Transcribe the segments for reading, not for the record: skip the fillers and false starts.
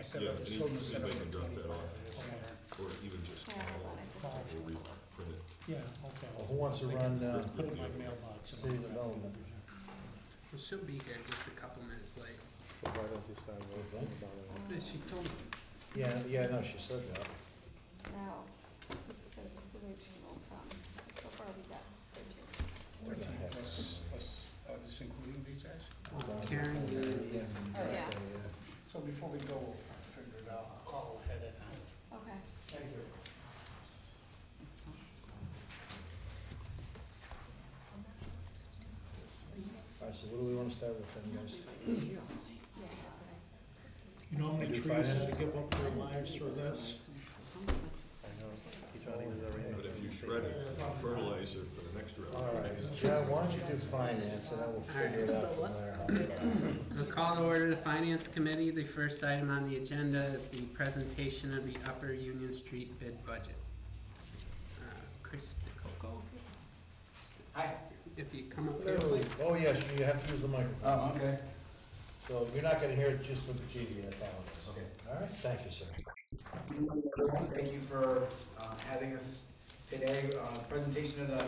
said, Yeah, I told him to set up anybody can drop that 25. off, or even just call or reprint it. Yeah, okay. Who wants to run Put it in my mailbox. city development? Well, she'll be here just a couple minutes late. So why don't you sign those about it? She told me. Yeah, no, she said that. No, this says it's original from, so far we got 13. 13 plus, this including these guys? It's Karen. Yeah. So before we go, we'll figure it out. I'll call ahead at night. Okay. Thank you. All right, so what do we want to start with then, guys? Yeah, that's what I said. You know how many Do trees finance? to give up their lives for this? I know, each one uses every. But if you shred it, fertilizer for the next round. All right, John, why don't you do finance, and then we'll figure it out from there. We'll call to order the Finance Committee. The first item on the agenda is the presentation of the Upper Union Street bid budget. Chris DeCoco, Hi. if you come up here, please. Oh, yes, you have to use the microphone. Oh, okay. So you're not going to hear it just with the TV, that's all. Okay. All right, thank you, sir. Thank you for having us today. Presentation of the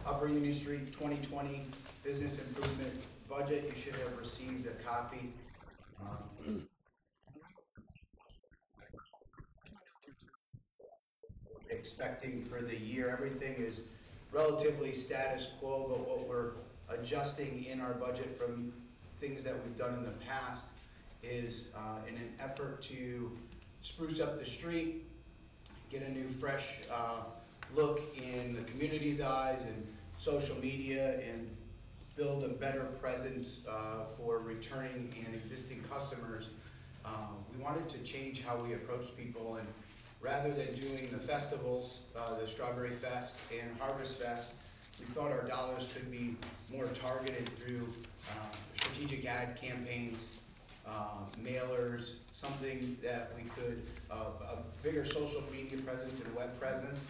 Upper Union Street 2020 Business Improvement Budget. You should have received a copy. Expecting for the year, everything is relatively status quo, but what we're adjusting in our budget from things that we've done in the past is in an effort to spruce up the street, get a new fresh look in the community's eyes and social media, and build a better presence for returning and existing customers. We wanted to change how we approach people, and rather than doing the festivals, the Strawberry Fest and Harvest Fest, we thought our dollars could be more targeted through strategic ad campaigns, mailers, something that we could, a bigger social media presence and web presence,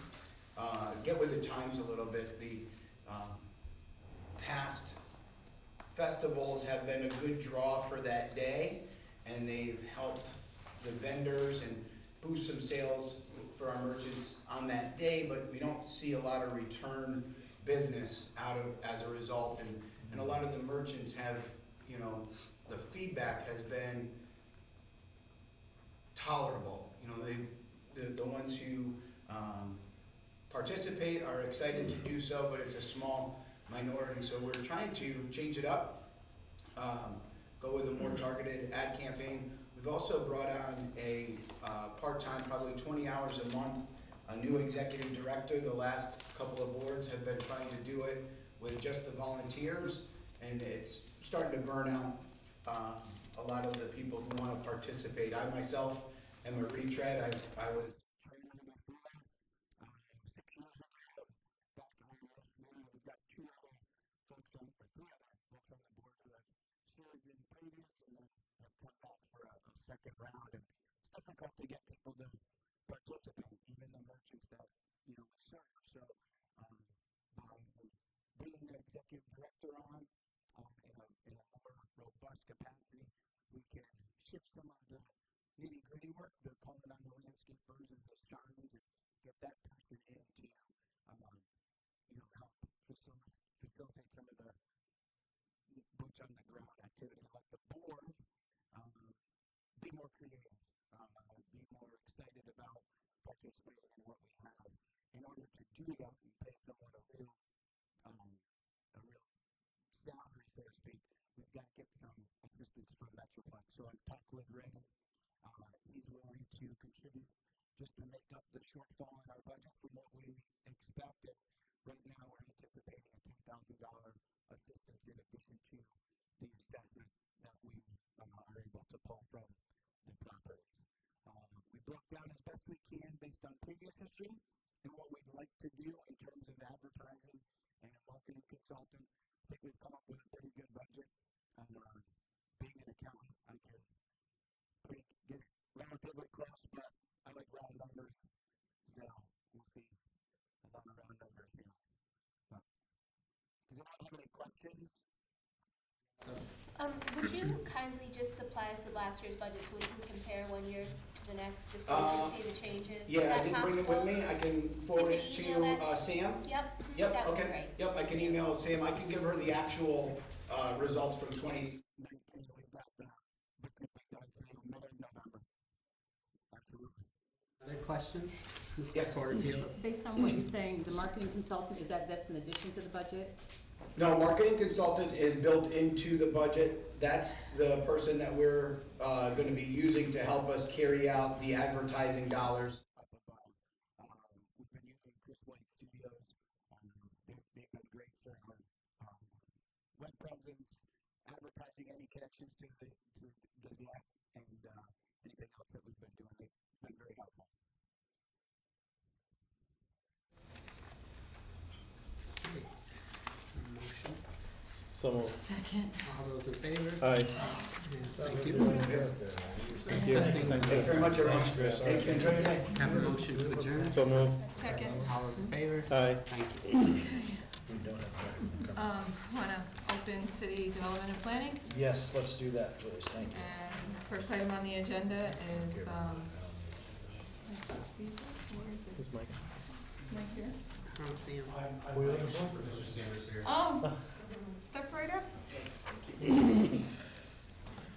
get with the times a little bit. The past festivals have been a good draw for that day, and they've helped the vendors and boost some sales for our merchants on that day, but we don't see a lot of return business out of as a result, and a lot of the merchants have, you know, the feedback has been tolerable. You know, the ones who participate are excited to do so, but it's a small minority. So we're trying to change it up, go with a more targeted ad campaign. We've also brought on a part-time, probably 20 hours a month, a new executive director. The last couple of boards have been trying to do it with just the volunteers, and it's starting to burn out a lot of the people who want to participate. I myself am a retread. I was trained under my father 6 years ago. Back to my last year, we've got 2 other folks on, or 3 other folks on the board who have served in previous and then have come back for a second round. And it's difficult to get people to participate, even the merchants that, you know, we serve. So by bringing the executive director on in a more robust capacity, we can shift some of the nitty-gritty work, the calling on the landscapers and the signs, and get that person in to you know, help facilitate some of the boots on the ground activity. Let the board be more creative, be more excited about participating in what we have. In order to do that and pay someone a real salary, so to speak, we've got to get some assistance from Metroplex. So I've talked with Ray. He's willing to contribute just to make up the shortfall in our budget from what we expected. Right now, we're anticipating a $10,000 assistance in addition to the assessment that we are able to pull from the property. We broke down as best we can based on previous history and what we'd like to do in terms of advertising and a marketing consultant. I think we've come up with a pretty good budget. And being an accountant, I can get it relatively close, but I like round numbers. So we'll see a lot of round numbers here. Does anyone have any questions? So Would you kindly just supply us with last year's budget so we can compare one year to the next, just so we can see the changes? Is Yeah, I that didn't bring it with possible? me, I can forward Could it to you email that? Sam. Yep, Yep, that would be okay, great. yep, I can email Sam, I can give her the actual, results from 20. Other questions? Ms. Yes. Porterfield? Based on what you're saying, the marketing consultant, that's in addition to the budget? No, marketing consultant is built into the budget. That's the person that we're gonna be using to help us carry out the advertising dollars. We've been using Chris White Studios. They've been great for our web presence, advertising any connections to the app, and anything else that we've been doing. They've been very helpful. Motion. So moved. Second. All those in favor? Aye. Thank you. Thank you. Accepting- Thanks very much, everyone. Chris. Thank you, enjoy your day. Have a motion to adjourn. So moved. Second. All those in favor? Aye. Thank you. We don't have time to cover. Wanna open city development and planning? Yes, let's do that, please, thank you. And first item on the agenda is, Here's Mike. Mike here? I don't see him. Oh, step right up. Geez,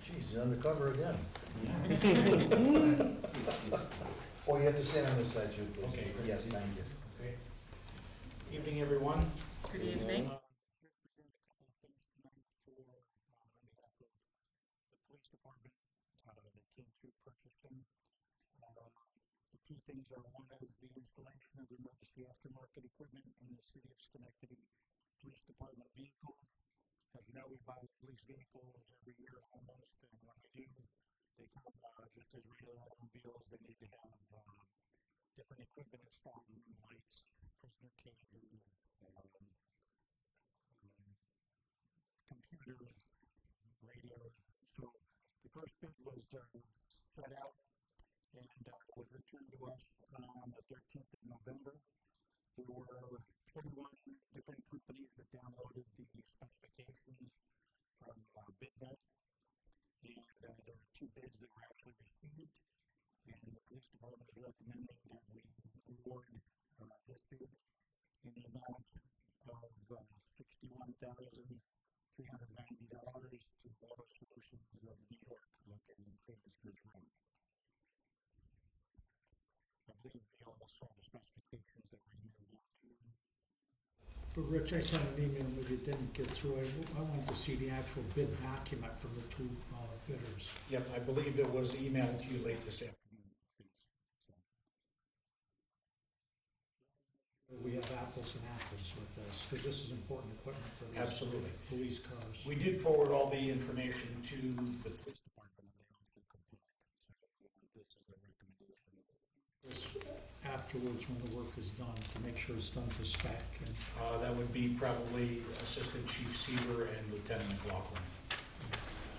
he's undercover again. Oh, you have to stand on this side too, please. Okay. Yes, thank you. Evening, everyone. Good evening. The police department, that came through purchasing. The key things are, one is the installation of emergency aftermarket equipment in the city of Schenectady Police Department vehicles. As you know, we buy police vehicles every year almost, and when we do, they come just as regular automobiles. They need to have different equipment installed, lights, prisoner cages, computers, radios. So the first bid was spread out and was returned to us on the 13th of November. There were 21 different companies that downloaded the specifications from BidNet, and there were 2 bids that were actually received, and the police department is recommending that we award this bid in the amount of $61,390 to Auto Solutions of New York, located in Phoenix Road. I believe they all saw the specifications that were emailed out to you. But Rich, I sent an email, but it didn't get through. I wanted to see the actual bid document from the 2 bidders. Yep, I believe it was emailed to you late this afternoon. We have apples and apples with this, because this is important equipment for these Absolutely. police cars. We did forward all the information to the police department, and they also complied. So this is a recommendation. Afterwards, when the work is done, to make sure it's done to spec. And That would be probably Assistant Chief Seaver and Lieutenant McLaughlin.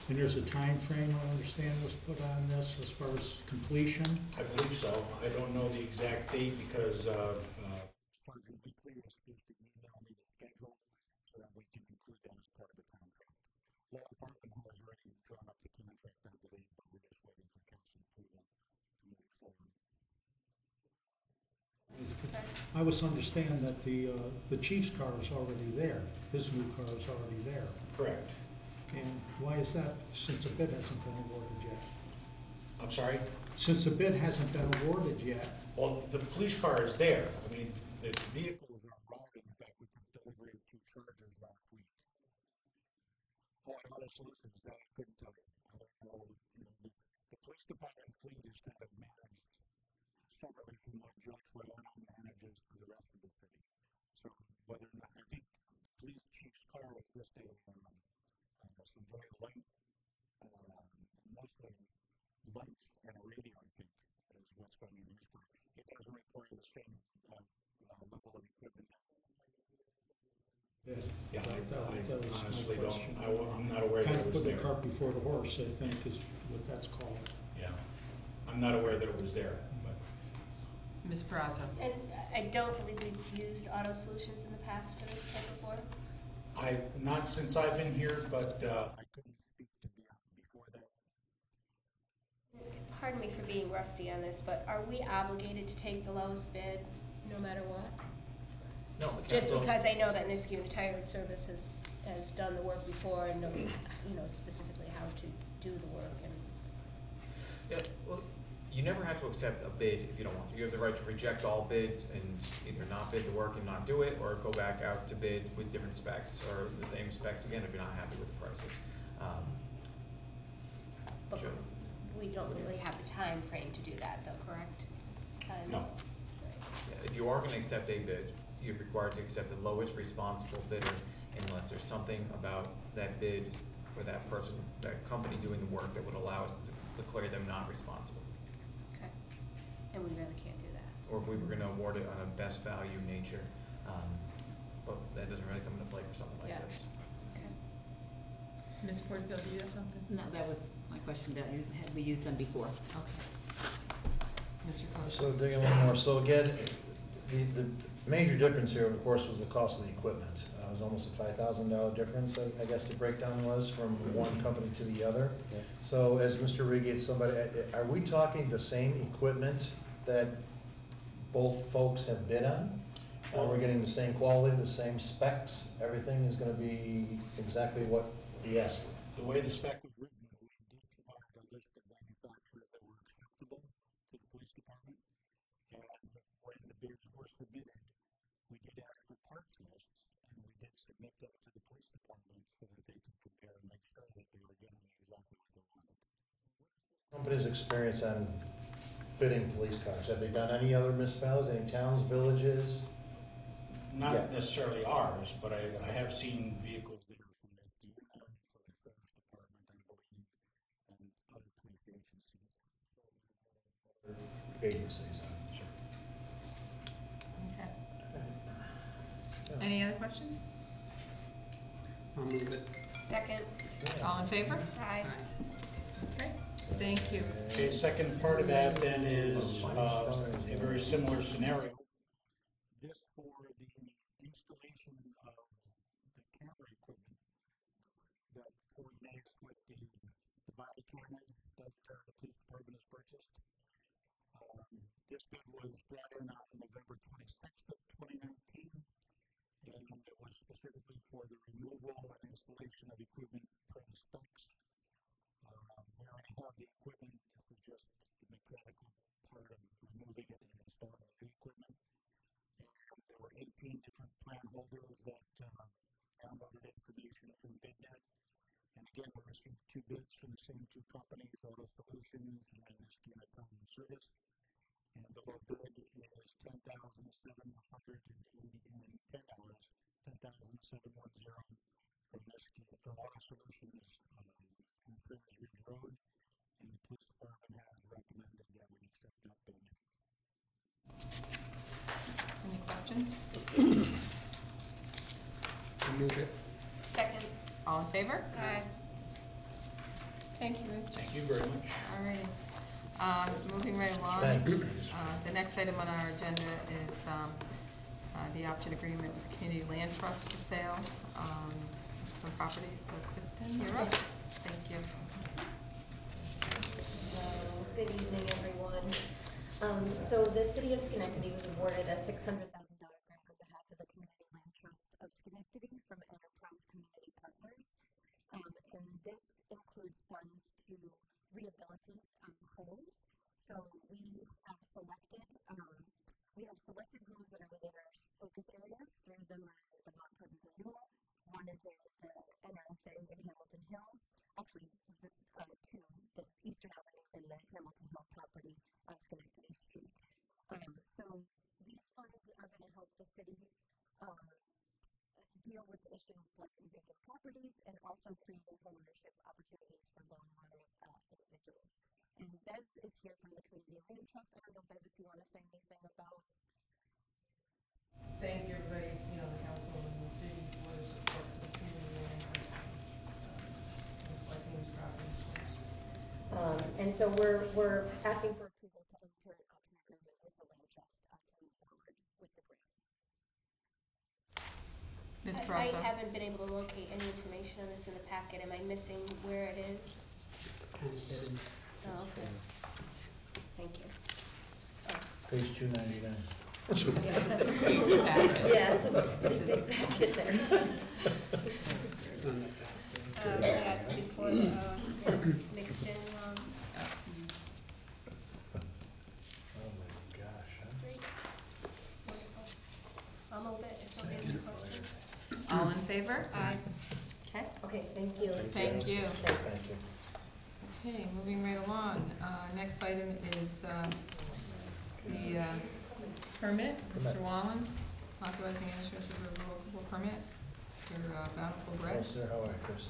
there's a time frame, I understand, was put on this as far as completion. I believe so. I don't know the exact date because, Sergeant Weekly was supposed to email me the schedule so that we can include that as part of the contract. Law Department has already drawn up the contract, I believe, but we're just waiting for council approval to move forward. I was to understand that the chief's car is already there, his new car is already there. Correct. And why is that, since the bid hasn't been awarded yet? I'm sorry? Since the bid hasn't been awarded yet, Well, the police car is there. I mean, the vehicles are arriving. In fact, we took delivery of 2 Chargers last week. Oh, and Auto Solutions, that I couldn't tell you. I don't know. The police department fleet is kind of managed separately from what Judge Rolano manages for the rest of the city. So whether or not, I think the police chief's car was just some very light, mostly lights and a radio, I think, is what's going in his car. It doesn't require the same level of equipment. Yeah, that was my honestly question. I'm not aware that Kind it of was put the there. cart before the horse, I think, is what that's called. Yeah, I'm not aware that it was there, but. Ms. Peraza. And I don't believe we've used Auto Solutions in the past for this type of work. Not since I've been here, but I couldn't pardon me for being rusty on this, but are we obligated to take the lowest bid no matter what? No, the Just council, because I know that Niski Retired Service has done the work before and knows, specifically how to do the work and. yeah, well, you never have to accept a bid if you don't want to. You have the right to reject all bids and either not bid the work and not do it, or go back out to bid with different specs, or the same specs again if you're not happy with the prices. But Sure. we don't really have the time frame to do that though, correct? No. Yeah, if you are gonna accept a bid, you're required to accept the lowest responsible bidder unless there's something about that bid or that person, that company doing the work that would allow us to declare them not responsible. Okay. And we really can't do that. Or if we were gonna award it on a best value nature, but that doesn't really come into play for something like Yeah. this. Okay. Ms. Porterfield, do you have something? No, that was my question about had we used them before? Okay. Mr. Coach? So digging a little more, so again, the major difference here, of course, was the cost of the equipment. It was almost a $5,000 difference, I guess the breakdown was from one company to the other. Yeah. So as Mr. Riggi, somebody, are we talking the same equipment that both folks have bid on? Are we getting the same quality, the same specs? Everything is gonna be exactly what we asked for? The way the spec was written, we did provide a list of manufacturers that were acceptable to the police department. And when the bids were submitted, we did ask for parts lists, and we did submit them to the police department so that they could compare and make sure that they were getting exactly what they wanted. Company's experience on fitting police cars, have they done any other municipalities, any towns, villages? Not Yeah. necessarily ours, but I have seen vehicles that are from SDN, from the sheriff's department, I believe, and other police agencies. Agencies. Sure. Okay. Any other questions? I'll move it. Second. All in favor? Aye. Okay, thank you. Okay, second part of that then is a very similar scenario. This for the installation of the camera equipment that coordinates with the body cameras that the police department has purchased. This bid was brought in on November 26th of 2019, and it was specifically for the removal and installation of equipment per the specs. We already have the equipment. This is just the mechanical part of removing it and installing the equipment. And there were 18 different plan holders that downloaded information from BidNet. And again, we received two bids from the same two companies, Auto Solutions and Niski Retired Service. And the low bid is $10,710, $10,710 from Niski, from Auto Solutions on Trails Ridge Road. And the police department has recommended that we accept that bid. Any questions? I'll move it. Second. All in favor? Aye. Thank you, Rich. Thank you very much. All right. Moving right along. Thanks. The next item on our agenda is the option agreement with Community Land Trust for sale for properties. So Kristen, you're up. Thank you. Good evening, everyone. So the city of Schenectady was awarded a $600,000 grant on behalf of the Community Land Trust of Schenectady from Enterprise Community Partners. And this includes funds to rehabilitate homes. So we have selected homes that are within our focus areas. Three of them are the Mount Pleasant Renewal. One is in the NRSA in Hamilton Hill. Actually, two, the Eastern Avenue and the Hamilton Hill property on Schenectady Street. So these funds are going to help the city deal with the issue of vacant properties and also creating homeownership opportunities for low and moderate individuals. And Bev is here from the Community Land Trust. I don't know, Bev, if you want to say anything about. Thank everybody, the council and the city for the support to the community land trust. Most likely these properties. And so we're asking for approval to enter an option agreement with the land trust to move forward with the grant. Ms. I Perosa? haven't been able to locate any information on this in the packet. Am I missing where it is? Kind of hidden. Oh, okay. Thank you. Page 299. This is a huge packet. Yeah, it's a This big is- packet there. It's on the back. Yeah, it's before the, it's mixed in, Oh my gosh, huh? great. Wonderful. I'll move it if somebody has any questions. All in favor? Aye. Okay, Okay, thank you. thank you. Thank you. Okay, moving right along. Next item is the permit. Mr. Permit. Wallen, authorizing issuance of a revocable permit for Bountiful Bread. Yes, sir, how are you, Chris?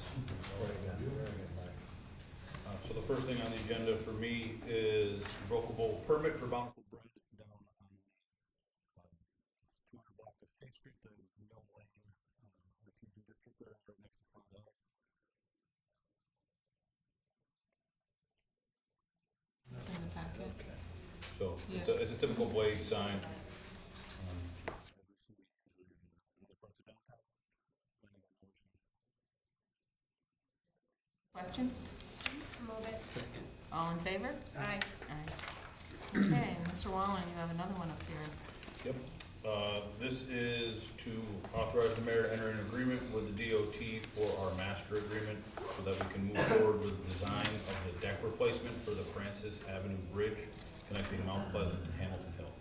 Very good, Mike. So the first thing on the agenda for me is revocable permit for Bountiful Bread down on 200 block of State Street, the Mill Lane, RTD district there, right next to Front Hill. It's in the packet. Okay. So it's a typical blade sign. Questions? Move it. Second. All in favor? Aye. Aye. Okay, Mr. Wallen, you have another one up here. Yep. This is to authorize the mayor to enter an agreement with the DOT for our master agreement so that we can move forward with the design of the deck replacement for the Francis Avenue Bridge connecting Mount Pleasant and Hamilton Hill.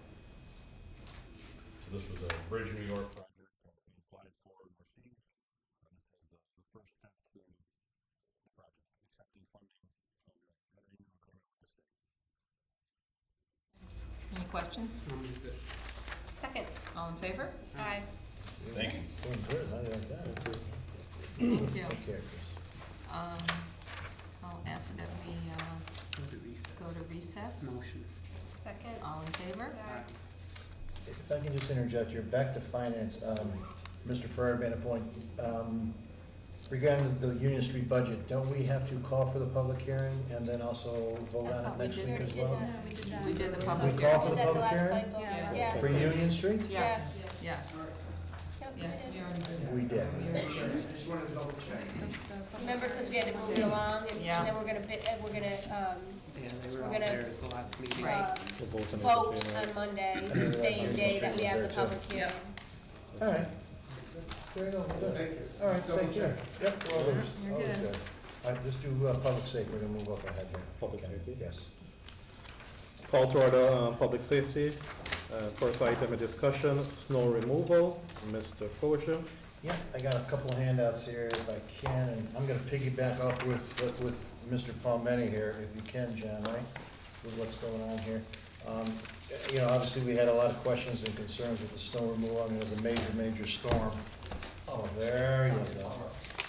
So this was a Bridge New York project that we applied for and received. This is the first step to the project, accepting funding of the agreement with the state. Any questions? I'll move it. Second. All in favor? Aye. Thank you. Doing good, how do you like that? Thank you. Take care, Chris. I'll ask that we Go to recess. go to recess. Motion. Second. All in favor? Aye. If I can just interject here, back to finance, Mr. Ferrer made a point. Regarding the Union Street budget, don't we have to call for the public hearing and then also vote I on thought it we next did. week We as did well? that. We did that. We did the We public call hearing. for the Did that public last hearing? cycle. Yeah. Yeah. For Union Street? Yes, yes, Yep, we yes, did. we already did that. We did. We already did it. Just wanted to double check. Remember, because we had to move it along, and Yeah. then we're gonna, Yeah, they were We're all gonna- there at the last meeting. Right. We're both in vote the same on night. Monday, I the knew that same Union day Street that we was have there the too. public hearing. All right. Very good, good. All right, thank you. Yep, well, You're always good. good. All right, just do public safety, we're gonna move up ahead here. Public Okay, safety? Yes. Call to order, public safety. First item of discussion, snow removal. Mr. Kosher. Yeah, I got a couple of handouts here if I can, and I'm gonna piggyback off with Mr. Palmetti here, if you can, John, right? With what's going on here. You know, obviously, we had a lot of questions and concerns with the snow removal. I mean, it was a major storm. Oh, there you go.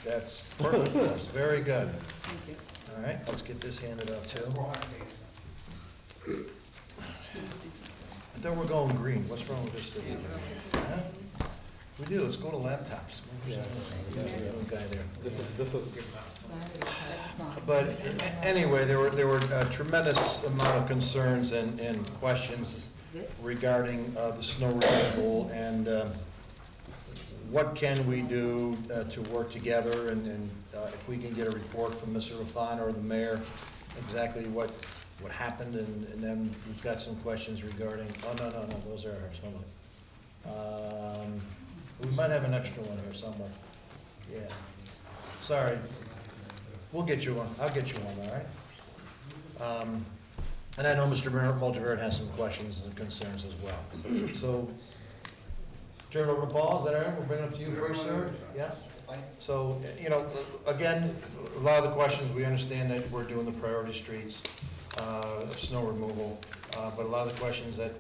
That's perfect, that's very good. Thank you. All right, let's get this handed out too. I thought we're going green, what's wrong with this thing? Huh? We do, let's go to laptops. Yeah. We got a little guy there. This is, But anyway, there were a tremendous amount of concerns and questions regarding the snow removal and what can we do to work together and if we can get a report from Mr. Lafon or the mayor, exactly what happened, and then we've got some questions regarding, oh, no, those are ours, hold on. We might have an extra one here somewhere. Yeah, sorry. We'll get you one, I'll get you one, all right? And I know Mr. Multivert has some questions and concerns as well. So, turn it over to Paul, is that all right? We'll bring it up to you first, sir? Yeah? So, you know, again, a lot of the questions, we understand that we're doing the priority streets, snow removal, but a lot of the questions that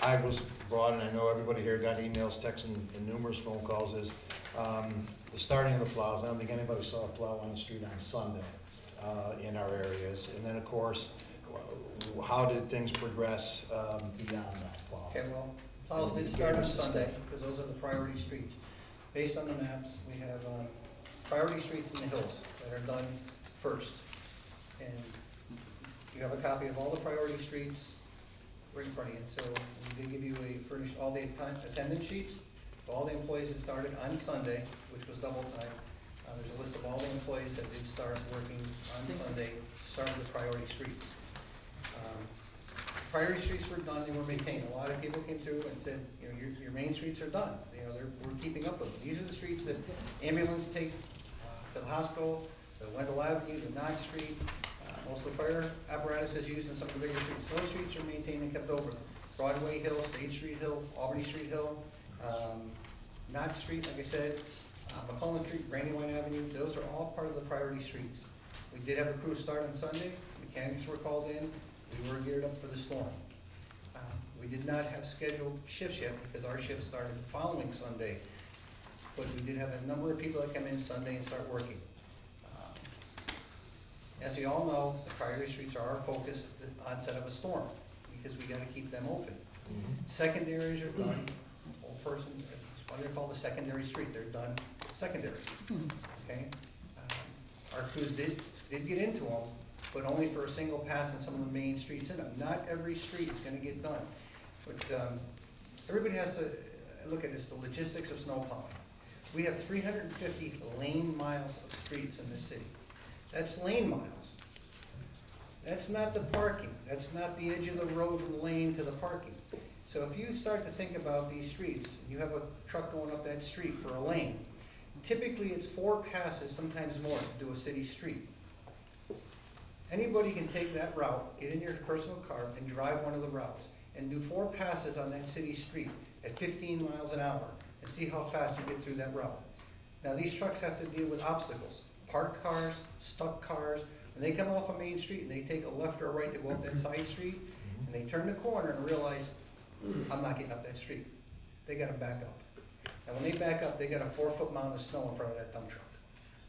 I was brought, and I know everybody here got emails, texts, and numerous phone calls, is the starting of the plows. I don't think anybody saw a plow on the street on Sunday in our areas. And then, of course, how did things progress beyond that plow? Okay, well, plows did start on Sunday, because those are the priority streets. Based on the maps, we have priority streets in the hills that are done first. And you have a copy of all the priority streets right in front of you. So we did give you a furnished all-day attendance sheets of all the employees that started on Sunday, which was double time. There's a list of all the employees that did start working on Sunday, start with the priority streets. priority streets were done, they were maintained. A lot of people came through and said, you know, your main streets are done. You know, we're keeping up with them. These are the streets that ambulance take to the hospital, the Wendell Avenue, the Knott Street, most of the fire apparatus is used in some of the bigger streets. Those streets are maintained and kept over. Broadway Hill, State Street Hill, Albany Street Hill, Knott Street, like I said, McCollum Street, Brandywine Avenue, those are all part of the priority streets. We did have a crew start on Sunday, mechanics were called in, we were geared up for the storm. We did not have scheduled shifts yet because our shift started the following Sunday, but we did have a number of people that come in Sunday and start working. As you all know, the priority streets are our focus at the onset of a storm because we gotta keep them open. Secondaries are done, old person, that's why they're called a secondary street, they're done secondary, okay? Our crews did get into them, but only for a single pass in some of the main streets in them. Not every street is gonna get done. But everybody has to look at this, the logistics of snow plowing. We have 350 lane miles of streets in this city. That's lane miles. That's not the parking. That's not the edge of the road from the lane to the parking. So if you start to think about these streets, you have a truck going up that street for a lane. Typically, it's 4 passes, sometimes more, to do a city street. Anybody can take that route, get in your personal car, and drive one of the routes, and do 4 passes on that city street at 15 miles an hour, and see how fast you get through that route. Now, these trucks have to deal with obstacles. Parked cars, stuck cars. When they come off a main street and they take a left or a right to go up that side street, and they turn the corner and realize, I'm not getting up that street. They gotta back up. Now, when they back up, they got a 4-foot mound of snow in front of that dump truck.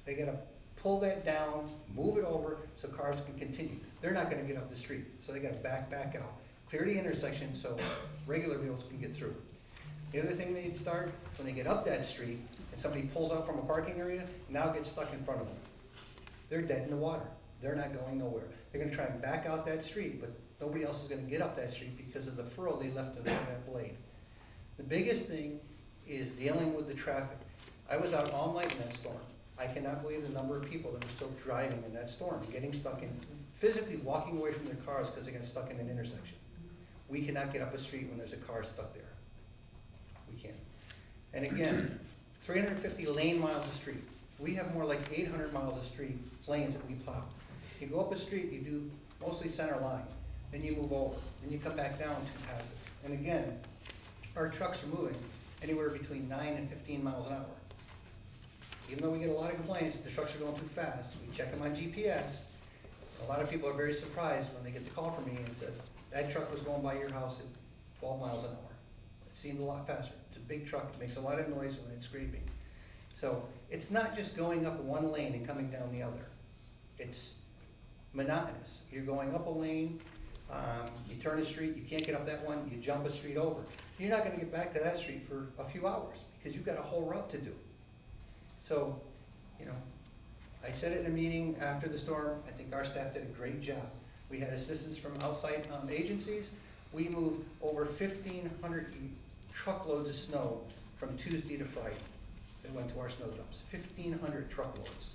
They gotta pull that down, move it over so cars can continue. They're not gonna get up the street, so they gotta back out. Clear the intersection so regular vehicles can get through. The other thing they'd start, when they get up that street, and somebody pulls out from a parking area, now gets stuck in front of them. They're dead in the water. They're not going nowhere. They're gonna try and back out that street, but nobody else is gonna get up that street because of the furrow they left in front of that blade. The biggest thing is dealing with the traffic. I was out all night in that storm. I cannot believe the number of people that were still driving in that storm, getting stuck in, physically walking away from their cars because they got stuck in an intersection. We cannot get up a street when there's a car stuck there. We can't. And again, 350 lane miles of street. We have more like 800 miles of street lanes that we plow. You go up a street, you do mostly center line, then you move over, then you come back down 2 passes. And again, our trucks are moving anywhere between 9 and 15 miles an hour. Even though we get a lot of complaints that the trucks are going too fast, we check them on GPS. A lot of people are very surprised when they get the call from me and says, that truck was going by your house at 12 miles an hour. It seemed a lot faster. It's a big truck, it makes a lot of noise when it's scraping. So it's not just going up one lane and coming down the other. It's monotonous. You're going up a lane, you turn a street, you can't get up that one, you jump a street over. You're not gonna get back to that street for a few hours because you've got a whole route to do. So, you know, I said it in a meeting after the storm, I think our staff did a great job. We had assistance from outside agencies. We moved over 1,500 truckloads of snow from Tuesday to Friday that went to our snow dumps. 1,500 truckloads.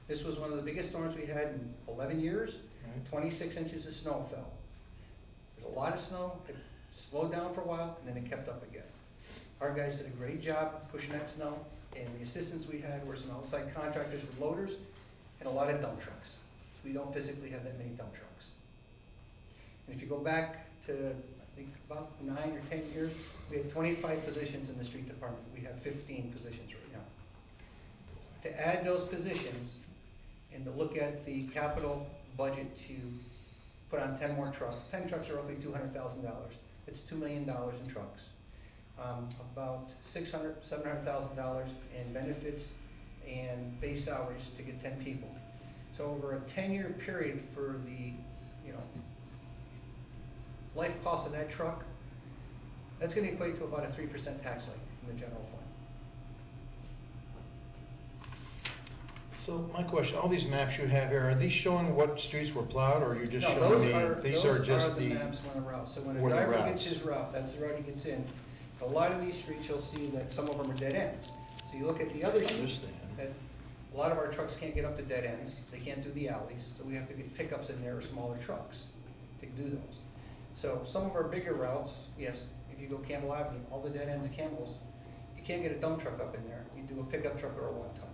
This was one of the biggest storms we had in 11 years. 26 inches of snow fell. There's a lot of snow. It slowed down for a while, and then it kept up again. Our guys did a great job pushing that snow, and the assistance we had were some outside contractors with loaders and a lot of dump trucks. We don't physically have that many dump trucks. And if you go back to, I think, about 9 or 10 years, we had 25 positions in the street department. We have 15 positions right now. To add those positions and to look at the capital budget to put on 10 more trucks. 10 trucks are roughly $200,000. It's $2 million in trucks. About $600,000, $700,000 in benefits and base salaries to get 10 people. So over a 10-year period for the, you know, life cost of that truck, that's going to equate to about a 3% tax hike in the general fund. So my question, all these maps you have here, are these showing what streets were plowed, or are you just No, showing me, those are just the maps on the route. So when a driver gets his route, that's the route he gets in. A lot of these streets, you'll see that some of them are dead ends. So you look at the other streets, that a lot of our trucks can't get up to dead ends. They can't do the alleys, so we have to get pickups in there or smaller trucks to do those. So some of our bigger routes, yes, if you go Campbell Avenue, all the dead ends of Campbell's, you can't get a dump truck up in there. You do a pickup truck or a one-ton.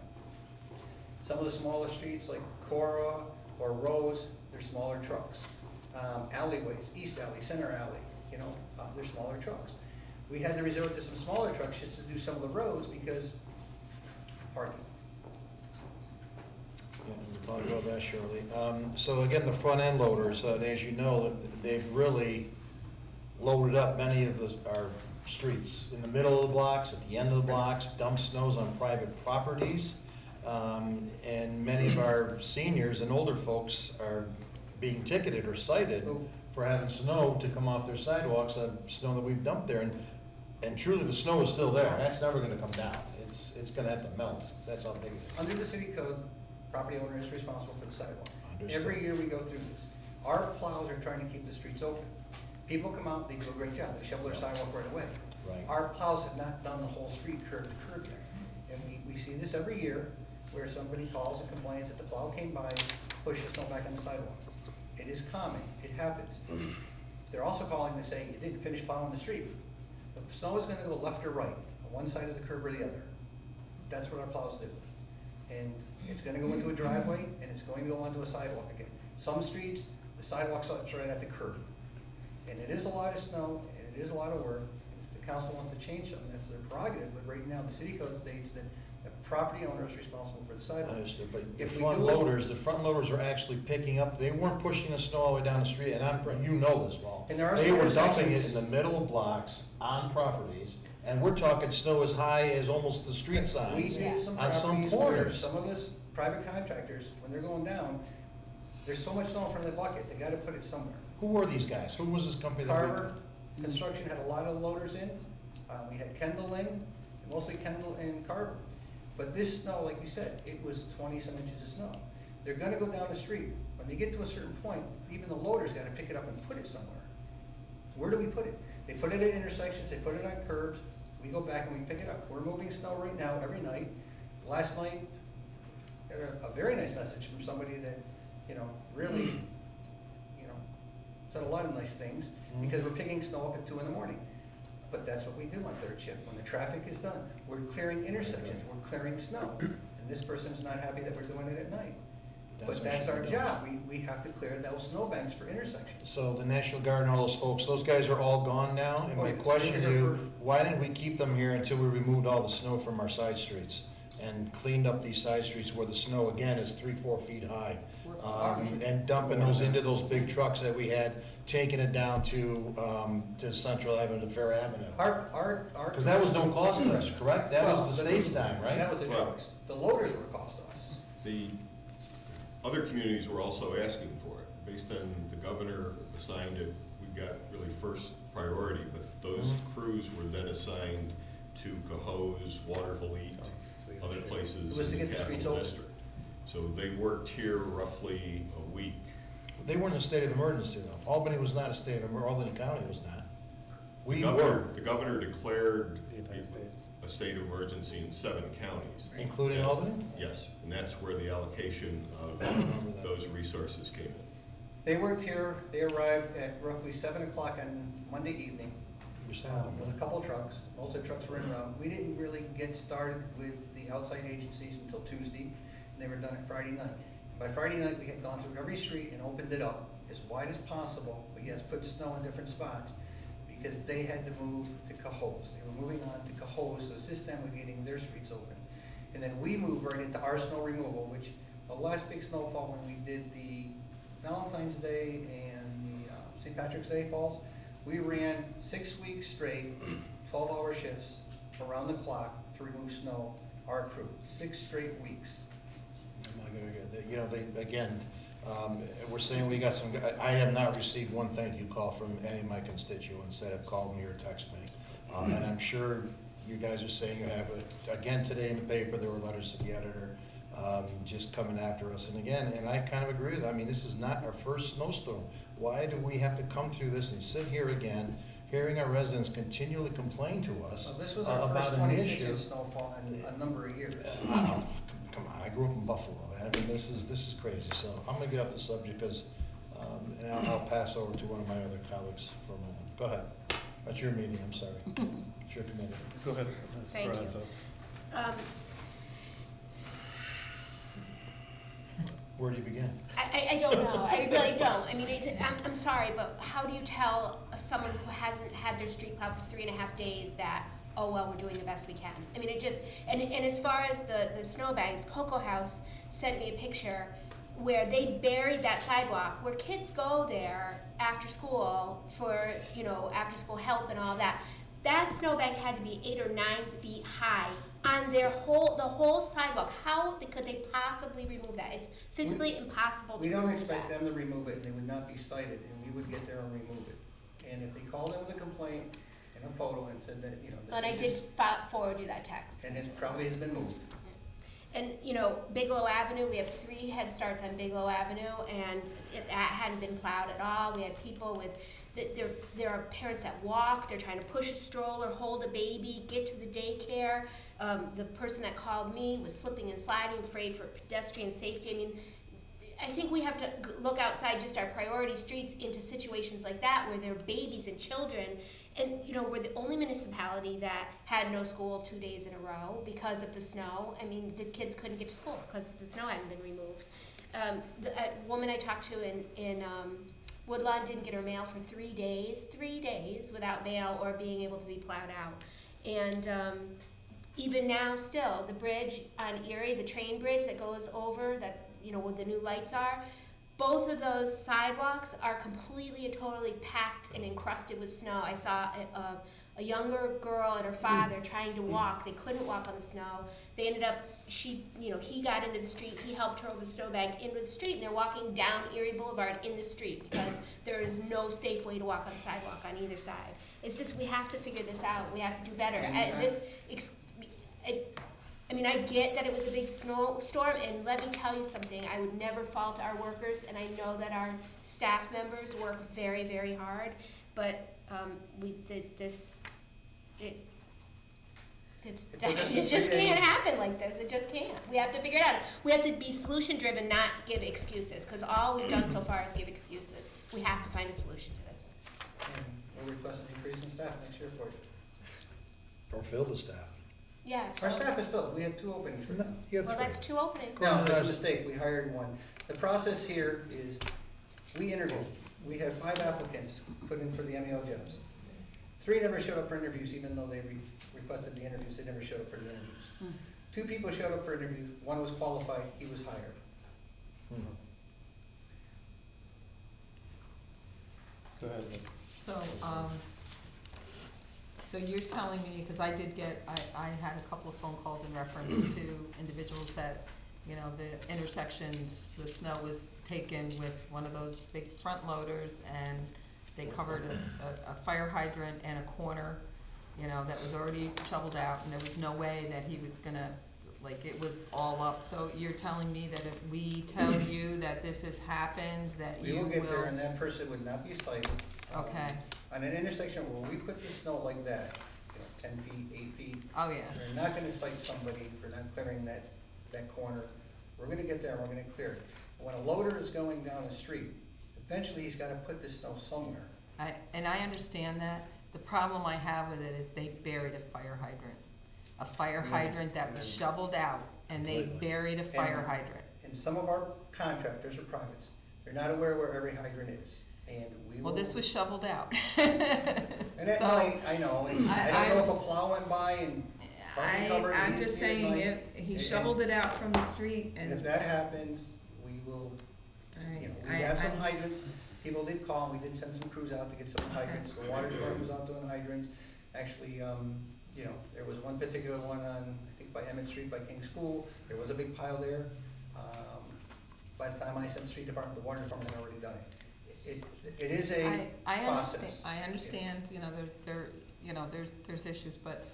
Some of the smaller streets like Cora or Rose, they're smaller trucks. Alleyways, East Alley, Center Alley, you know, they're smaller trucks. We had to resort to some smaller trucks just to do some of the roads because parking. Yeah, we'll talk about that shortly. So again, the front end loaders, as you know, they've really loaded up many of our streets in the middle of the blocks, at the end of the blocks, dump snows on private properties. And many of our seniors and older folks are being ticketed or cited for having snow to come off their sidewalks, snow that we've dumped there. And truly, the snow is still there. That's never gonna come down. It's gonna have to melt. That's how big it is. Under the city code, property owner is responsible for the sidewalk. Understood. Every year we go through this. Our plows are trying to keep the streets open. People come out, they do a great job. They shovel their sidewalk right away. Right. Our plows have not done the whole street curb to curb yet. And we see this every year where somebody calls and complains that the plow came by, pushed the snow back on the sidewalk. It is common, it happens. They're also calling to say you didn't finish plowing the street. The snow is gonna go left or right, on one side of the curb or the other. That's what our plows do. And it's gonna go into a driveway and it's going to go onto a sidewalk again. Some streets, the sidewalk stops right at the curb. And it is a lot of snow and it is a lot of work. If the council wants to change something, that's their prerogative, but right now, the city code states that the property owner is responsible for the sidewalk. Understood, but the If we front do- loaders, are actually picking up, they weren't pushing the snow all the way down the street, and you know this well. And there are They some were dumping it intersections- in the middle of blocks, on properties, and we're talking snow as high as almost the street We signs. did some On some properties where corners. some of this private contractors, when they're going down, there's so much snow in front of the bucket, they gotta put it somewhere. Who were these guys? Who was this company? that we- Carver Construction had a lot of loaders in. We had Kendall in, mostly Kendall and Carver. But this snow, like you said, it was 20-some inches of snow. They're gonna go down the street. When they get to a certain point, even the loaders gotta pick it up and put it somewhere. Where do we put it? They put it at intersections, they put it on curbs. We go back and we pick it up. We're moving snow right now, every night. Last night, got a very nice message from somebody that, really, said a lot of nice things, because we're picking snow up at 2 in the morning. But that's what we do on third shift. When the traffic is done, we're clearing intersections, we're clearing snow. And this person's not happy that we're doing it at night. But that's our job. We have to clear those snowbanks for intersections. So the National Guard and all those folks, those guys are all gone now? And my question to you, why didn't we keep them here until we removed all the snow from our side streets and cleaned up these side streets where the snow, again, is 3-4 feet high? And dumping those into those big trucks that we had, taking it down to Central Avenue, to Fair Avenue? Because that was no cost to us, correct? That was the state's time, right? That was the trucks. The loaders were a cost to us. The other communities were also asking for it. Based on the governor assigned it, we got really first priority, but those crews were then assigned to Cohoes, Waterville, other places It was to in get the the streets capital open. district. So they worked here roughly a week. They weren't in a state of emergency, though. Albany was not a state of, Albany County was not. We The were, governor declared a state of emergency in 7 counties. including And- Albany? Yes, and that's where the allocation of those resources came in. They worked here, they arrived at roughly 7 o'clock on Monday evening, with a couple trucks. Most of the trucks were in route. We didn't really get started with the outside agencies until Tuesday, and they were done at Friday night. By Friday night, we had gone through every street and opened it up as wide as possible, but yes, put snow in different spots, because they had to move to Cohoes. They were moving on to Cohoes to assist them with getting their streets open. And then we moved right into our snow removal, which the last big snowfall when we did the Valentine's Day and the St. Patrick's Day falls, we ran 6 weeks straight, 12-hour shifts around the clock to remove snow, our crew, 6 straight weeks. I'm not gonna again, we're saying we got some, I have not received one thank you call from any of my constituents that have called me or texted me. And I'm sure you guys are saying you have, again, today in the paper, there were letters to the editor, just coming after us. And again, and I kind of agree with that. I mean, this is not our first snowstorm. Why do we have to come through this and sit here again, hearing our residents continually complain to us Well, this was our about first an 26-inch issue? snowfall in a number of years. Come on, I grew up in Buffalo. I mean, this is crazy. So I'm gonna get off the subject because And I'll pass over to one of my other colleagues for a moment. Go ahead. That's your meeting, I'm sorry. It's your committee. Go ahead. Thank you. Where do you begin? I don't know. I really don't. I mean, I'm sorry, but how do you tell someone who hasn't had their street plowed for 3.5 days that, oh, well, we're doing the best we can? I mean, it just, and as far as the snowbanks, Cocoa House sent me a picture where they buried that sidewalk, where kids go there after school for, after school help and all that. That snowbank had to be 8 or 9 feet high on the whole sidewalk. How could they possibly remove that? It's physically impossible to We remove don't expect that. them to remove it, and they would not be cited, and we would get there and remove it. And if they called in with a complaint and a photo and said that, But I this did is, forward you that text. and it probably has been moved. And, Bigelow Avenue, we have 3 Head Starts on Bigelow Avenue, and that hadn't been plowed at all. We had people with, there are parents that walk, they're trying to push a stroller, hold a baby, get to the daycare. The person that called me was slipping and sliding, afraid for pedestrian safety. I mean, I think we have to look outside just our priority streets into situations like that where there are babies and children. And, we're the only municipality that had no school 2 days in a row because of the snow. I mean, the kids couldn't get to school because the snow hadn't been removed. A woman I talked to in Woodlawn didn't get her mail for 3 days without mail or being able to be plowed out. And even now still, the bridge on Erie, the train bridge that goes over, that, where the new lights are, both of those sidewalks are completely and totally packed and encrusted with snow. I saw a younger girl and her father trying to walk. They couldn't walk on the snow. They ended up, he got into the street, he helped her over the snowbank into the street, and they're walking down Erie Boulevard in the street because there is no safe way to walk on the sidewalk on either side. It's just, we have to figure this out. We have to do better. I get that it was a big snowstorm, and let me tell you something, I would never fault our workers, and I know that our staff members work very, very hard, but we did this, it just can't happen like this. It just can't. We have to figure it out. We have to be solution-driven, not give excuses, because all we've done so far is give excuses. We have to find a solution to this. And we'll request an increase in staff next year for you. Or fill the staff. Yeah. Our staff is filled, we have 2 openings. No, you have Well, 3. that's 2 openings. No, that's a mistake, we hired 1. The process here is, we interviewed, we had 5 applicants put in for the MEL jobs. 3 never showed up for interviews, even though they requested the interviews, they never showed up for the interviews. 2 people showed up for interviews, 1 was qualified, he was hired. Go ahead, Ms. So you're telling me, because I did get, I had a couple of phone calls in reference to individuals that, the intersections, the snow was taken with one of those big front loaders, and they covered a fire hydrant and a corner, that was already shoveled out, and there was no way that he was gonna, it was all up. So you're telling me that if we tell you that this has happened, that We you will? will get there, and that person would not be cited. Okay. On an intersection where we put the snow like that, 10 feet, 8 feet. Oh, yeah. We're not gonna cite somebody for not clearing that corner. We're gonna get there and we're gonna clear it. When a loader is going down the street, eventually he's gotta put the snow somewhere. And I understand that. The problem I have with it is they buried a fire hydrant. A fire hydrant that was shoveled out, and they buried a fire hydrant. And some of our contractors are privates. They're not aware where every hydrant is. And we will. Well, this was shoveled out. And that, So, I know, and I don't know if a plow went by and partly covered it. I'm just saying, he shoveled it out from the street, And and, if that happens, we will, we have some hydrants. People did call, and we did send some crews out to get some hydrants. The water department was out doing hydrants. Actually, there was one particular one on, I think by Emmett Street by King School. There was a big pile there. By the time I sent the street department, the water department had already done it. It is a process. I understand, there's issues, but,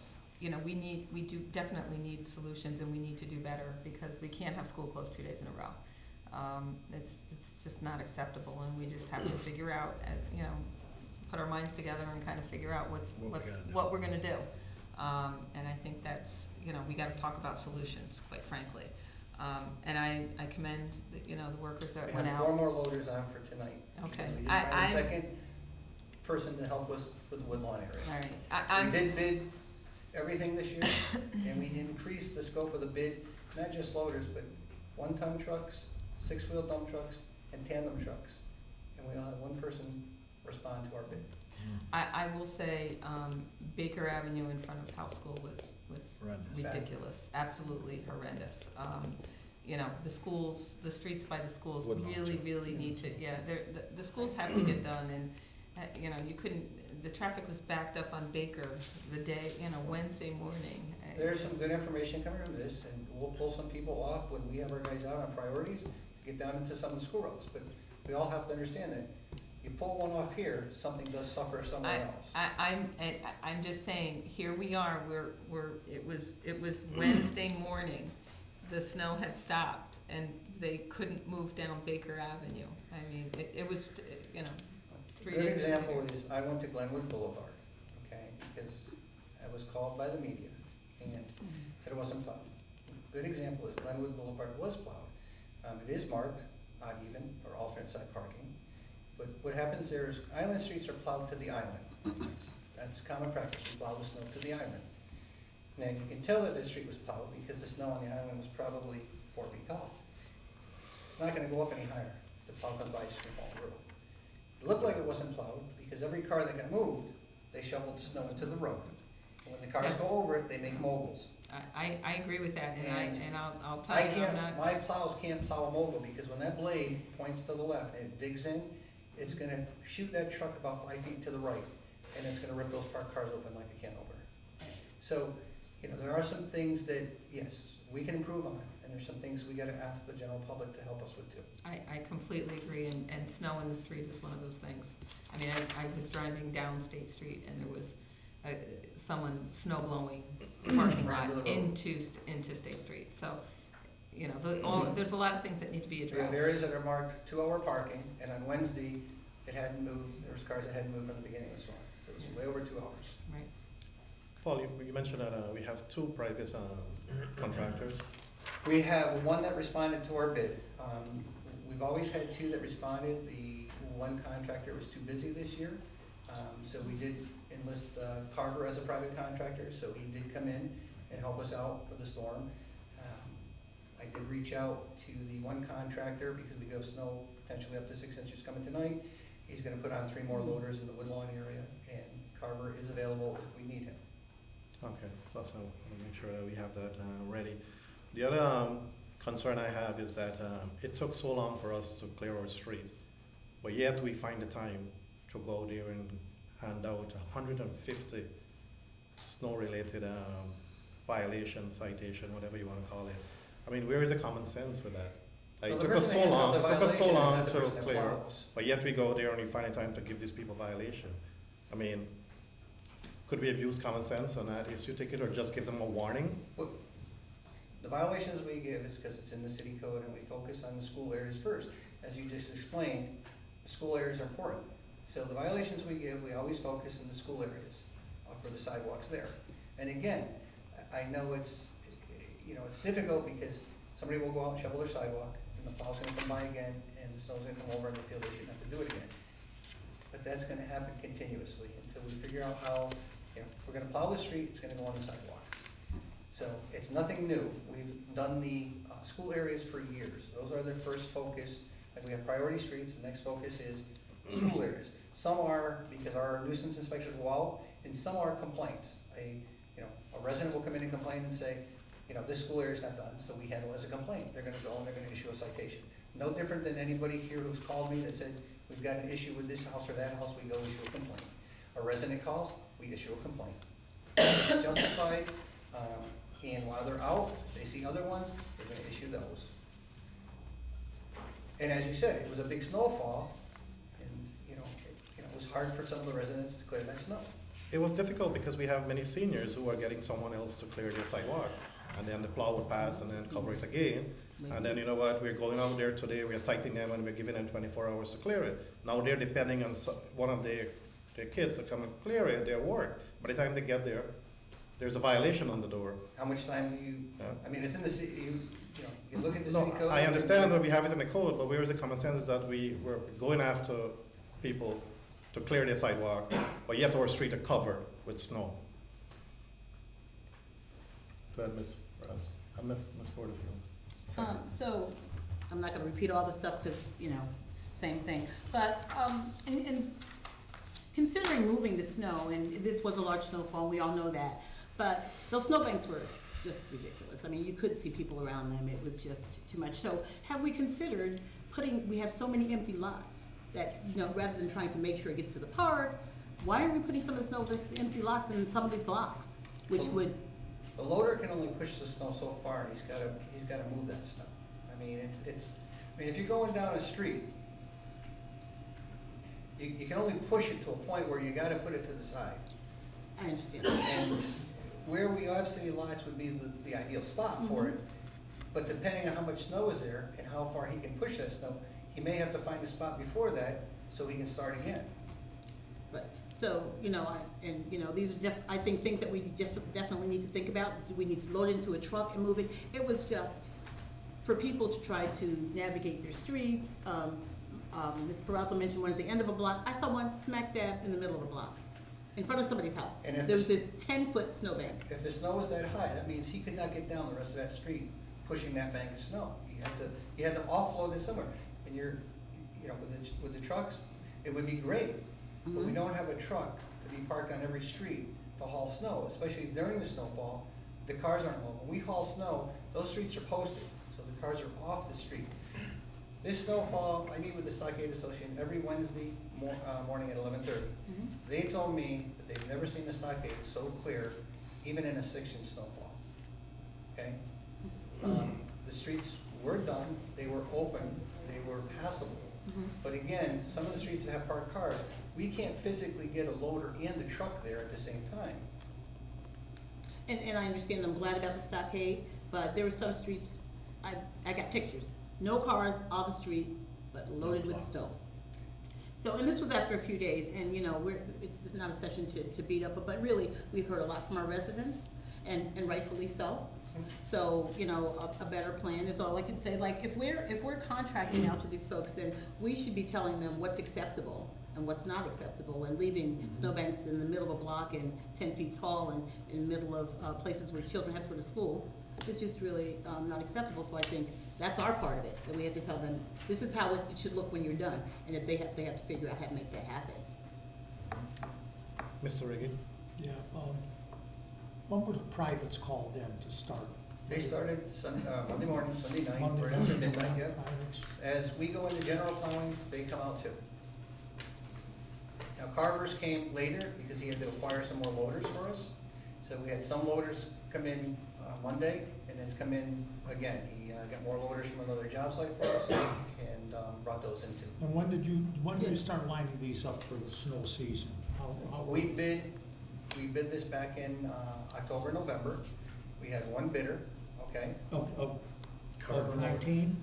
we do definitely need solutions, and we need to do better, because we can't have school closed 2 days in a row. It's just not acceptable, and we just have to figure out, put our minds together and kind of figure out what we're gonna do. And I think that's, we gotta talk about solutions, quite frankly. And I commend, the workers that We went have out. 4 more loaders on for tonight. Okay. because We just found a second person to help us with the Woodlawn area. All right, We did bid everything this year, and we increased the scope of the bid, not just loaders, but 1-ton trucks, 6-wheel dump trucks, and tandem trucks. And we only had 1 person respond to our bid. I will say, Baker Avenue in front of House School was Horrendous. ridiculous, absolutely horrendous. The schools, the streets by the schools Woodlawn, really, too. really need to, the schools have to get done, and, you couldn't, the traffic was backed up on Baker the day, Wednesday morning. There's some good information coming from this, and we'll pull some people off when we have our guys out on priorities, get down into some of the school routes, but we all have to understand that you pull one off here, something does suffer somewhere else. I'm just saying, here we are, it was Wednesday morning, the snow had stopped, and they couldn't move down Baker Avenue. I mean, it was, 3 Good days example later. is, I went to Glenwood Boulevard, okay, because I was called by the media, and said it wasn't plowed. Good example is Glenwood Boulevard was plowed. It is marked odd even, or alternate side parking, but what happens there is island streets are plowed to the island. That's common practice, we plow the snow to the island. Now, you can tell that this street was plowed because the snow on the island was probably 4 feet tall. It's not gonna go up any higher. The plow comes by, it's gonna fall through. It looked like it wasn't plowed because every car that got moved, they shoveled the snow into the road. And when the cars go over it, they make moguls. I agree with that, and I'll tell I you, I'm can't, not. my plows can't plow a mogul because when that blade points to the left and it digs in, it's gonna shoot that truck about 5 feet to the right, and it's gonna rip those parked cars open like a can opener. So, there are some things that, yes, we can improve on, and there's some things we gotta ask the general public to help us with too. I completely agree, and snow in the street is one of those things. I mean, I was driving down State Street, and there was someone snow blowing parking Right lot to the road. into State Street. So, there's a lot of things that need to be We have addressed. areas that are marked 2-hour parking, and on Wednesday, it hadn't moved, there was cars that hadn't moved from the beginning of the storm. It was way over 2 hours. Right. Paul, you mentioned that we have 2 private contractors. We have one that responded to our bid. We've always had 2 that responded. The one contractor was too busy this year, so we did enlist Carver as a private contractor, so he did come in and help us out with the storm. I did reach out to the one contractor because we have snow potentially up to 6 inches coming tonight. He's gonna put on 3 more loaders in the Woodlawn area, and Carver is available if we need him. Okay, that's how we'll make sure that we have that ready. The other concern I have is that it took so long for us to clear our street, but yet we find the time to go there and hand out 150 snow-related violation, citation, whatever you want to call it. I mean, where is the common sense with that? Like, Well, it the took us first so thing is that long, the it took us violation so is long not the to person that clear, plows. but yet we go there and we find a time to give these people violation. I mean, could we have used common sense on that issue ticket, or just give them a warning? Well, the violations we give is because it's in the city code and we focus on the school areas first. As you just explained, school areas are important. So the violations we give, we always focus in the school areas for the sidewalks there. And again, I know it's difficult because somebody will go out and shovel their sidewalk and the plow's gonna come by again and the snow's gonna come over and they feel they shouldn't have to do it again. But that's gonna happen continuously until we figure out how, if we're gonna plow the street, it's gonna go on the sidewalk. So it's nothing new. We've done the school areas for years. Those are their first focus. Like we have priority streets, the next focus is school areas. Some are because our nuisance inspectors will out, and some are complaints. A resident will come in and complain and say, this school area is not done, so we handle it as a complaint. They're gonna go and they're gonna issue a citation. No different than anybody here who's called me that said, we've got an issue with this house or that house, we go issue a complaint. A resident calls, we issue a complaint. It's justified, and while they're out, they see other ones, they're gonna issue those. And as you said, it was a big snowfall, and, it was hard for some of the residents to clear that snow. It was difficult because we have many seniors who are getting someone else to clear their sidewalk. And then the plow will pass and then cover it again. And then, you know what, we're going out there today, we're citing them and we're giving them 24 hours to clear it. Now they're depending on one of their kids to come and clear it, their work. By the time they get there, there's a violation on the door. How much time do you, Yeah. I mean, it's in the city, you know, you look at the No, city code. I understand that we have it in the code, but where is the common sense is that we're going after people to clear their sidewalk, but yet our street are covered with snow. Go ahead, Ms. Ross. Ms. Porterfield. So, I'm not gonna repeat all the stuff, because, you know, same thing, but, in considering moving the snow, and this was a large snowfall, we all know that, but those snowbanks were just ridiculous. I mean, you couldn't see people around them, it was just too much. So, have we considered we have so many empty lots, that, you know, rather than trying to make sure it gets to the park, why are we putting some of the snow next to empty lots in some of these blocks, which would. The loader can only push the snow so far, and he's gotta move that snow. I mean, I mean, if you're going down a street, you can only push it to a point where you gotta put it to the side. I understand. And where we have city lots would be the ideal spot for it. But depending on how much snow is there and how far he can push that snow, he may have to find a spot before that so he can start again. But, so, you know, these are I think things that we definitely need to think about. Do we need to load it into a truck and move it? It was just for people to try to navigate their streets. Ms. Perazzo mentioned one at the end of a block. I saw one smack dab in the middle of a block, in front of somebody's house. And if there was this 10-foot snowbank. If the snow was that high, that means he could not get down the rest of that street pushing that bank of snow. He had to offload it somewhere. And with the trucks, it would be great, but we don't have a truck to be parked on every street to haul snow, especially during the snowfall. The cars aren't mobile. When we haul snow, those streets are posted, so the cars are off the street. This snowfall, I meet with the Stockade Association every Wednesday morning at 11:30. They told me that they've never seen the stockade so clear, even in a 6-inch snowfall. Okay? The streets were done, they were open, they were passable. But again, some of the streets that have parked cars, we can't physically get a loader and the truck there at the same time. And I understand, I'm glad about the stockade, but there were some streets, I got pictures. No cars on the street, but loaded with snow. So, and this was after a few days, and you know, it's not a session to beat up, but really, we've heard a lot from our residents, and rightfully so. So, you know, a better plan is all I can say. Like, if we're contracting out to these folks, then we should be telling them what's acceptable and what's not acceptable, and leaving snowbanks in the middle of a block and 10 feet tall and in the middle of places where children have to go to school. It's just really not acceptable. So I think that's our part of it, that we have to tell them, this is how it should look when you're done, and that they have to figure out how to make that happen. Mr. Riggin? Yeah, when were the privates called in to start? They started Monday morning, Sunday night, Monday right after morning, midnight, yep. privates. As we go into general plowing, they come out too. Now Carver's came later because he had to acquire some more loaders for us. So we had some loaders come in Monday and then come in again. He got more loaders from another job site for us and brought those in too. And when did you start lining these up for the snow season? How We bid this back in October, November. We had one bidder, okay? Of 19?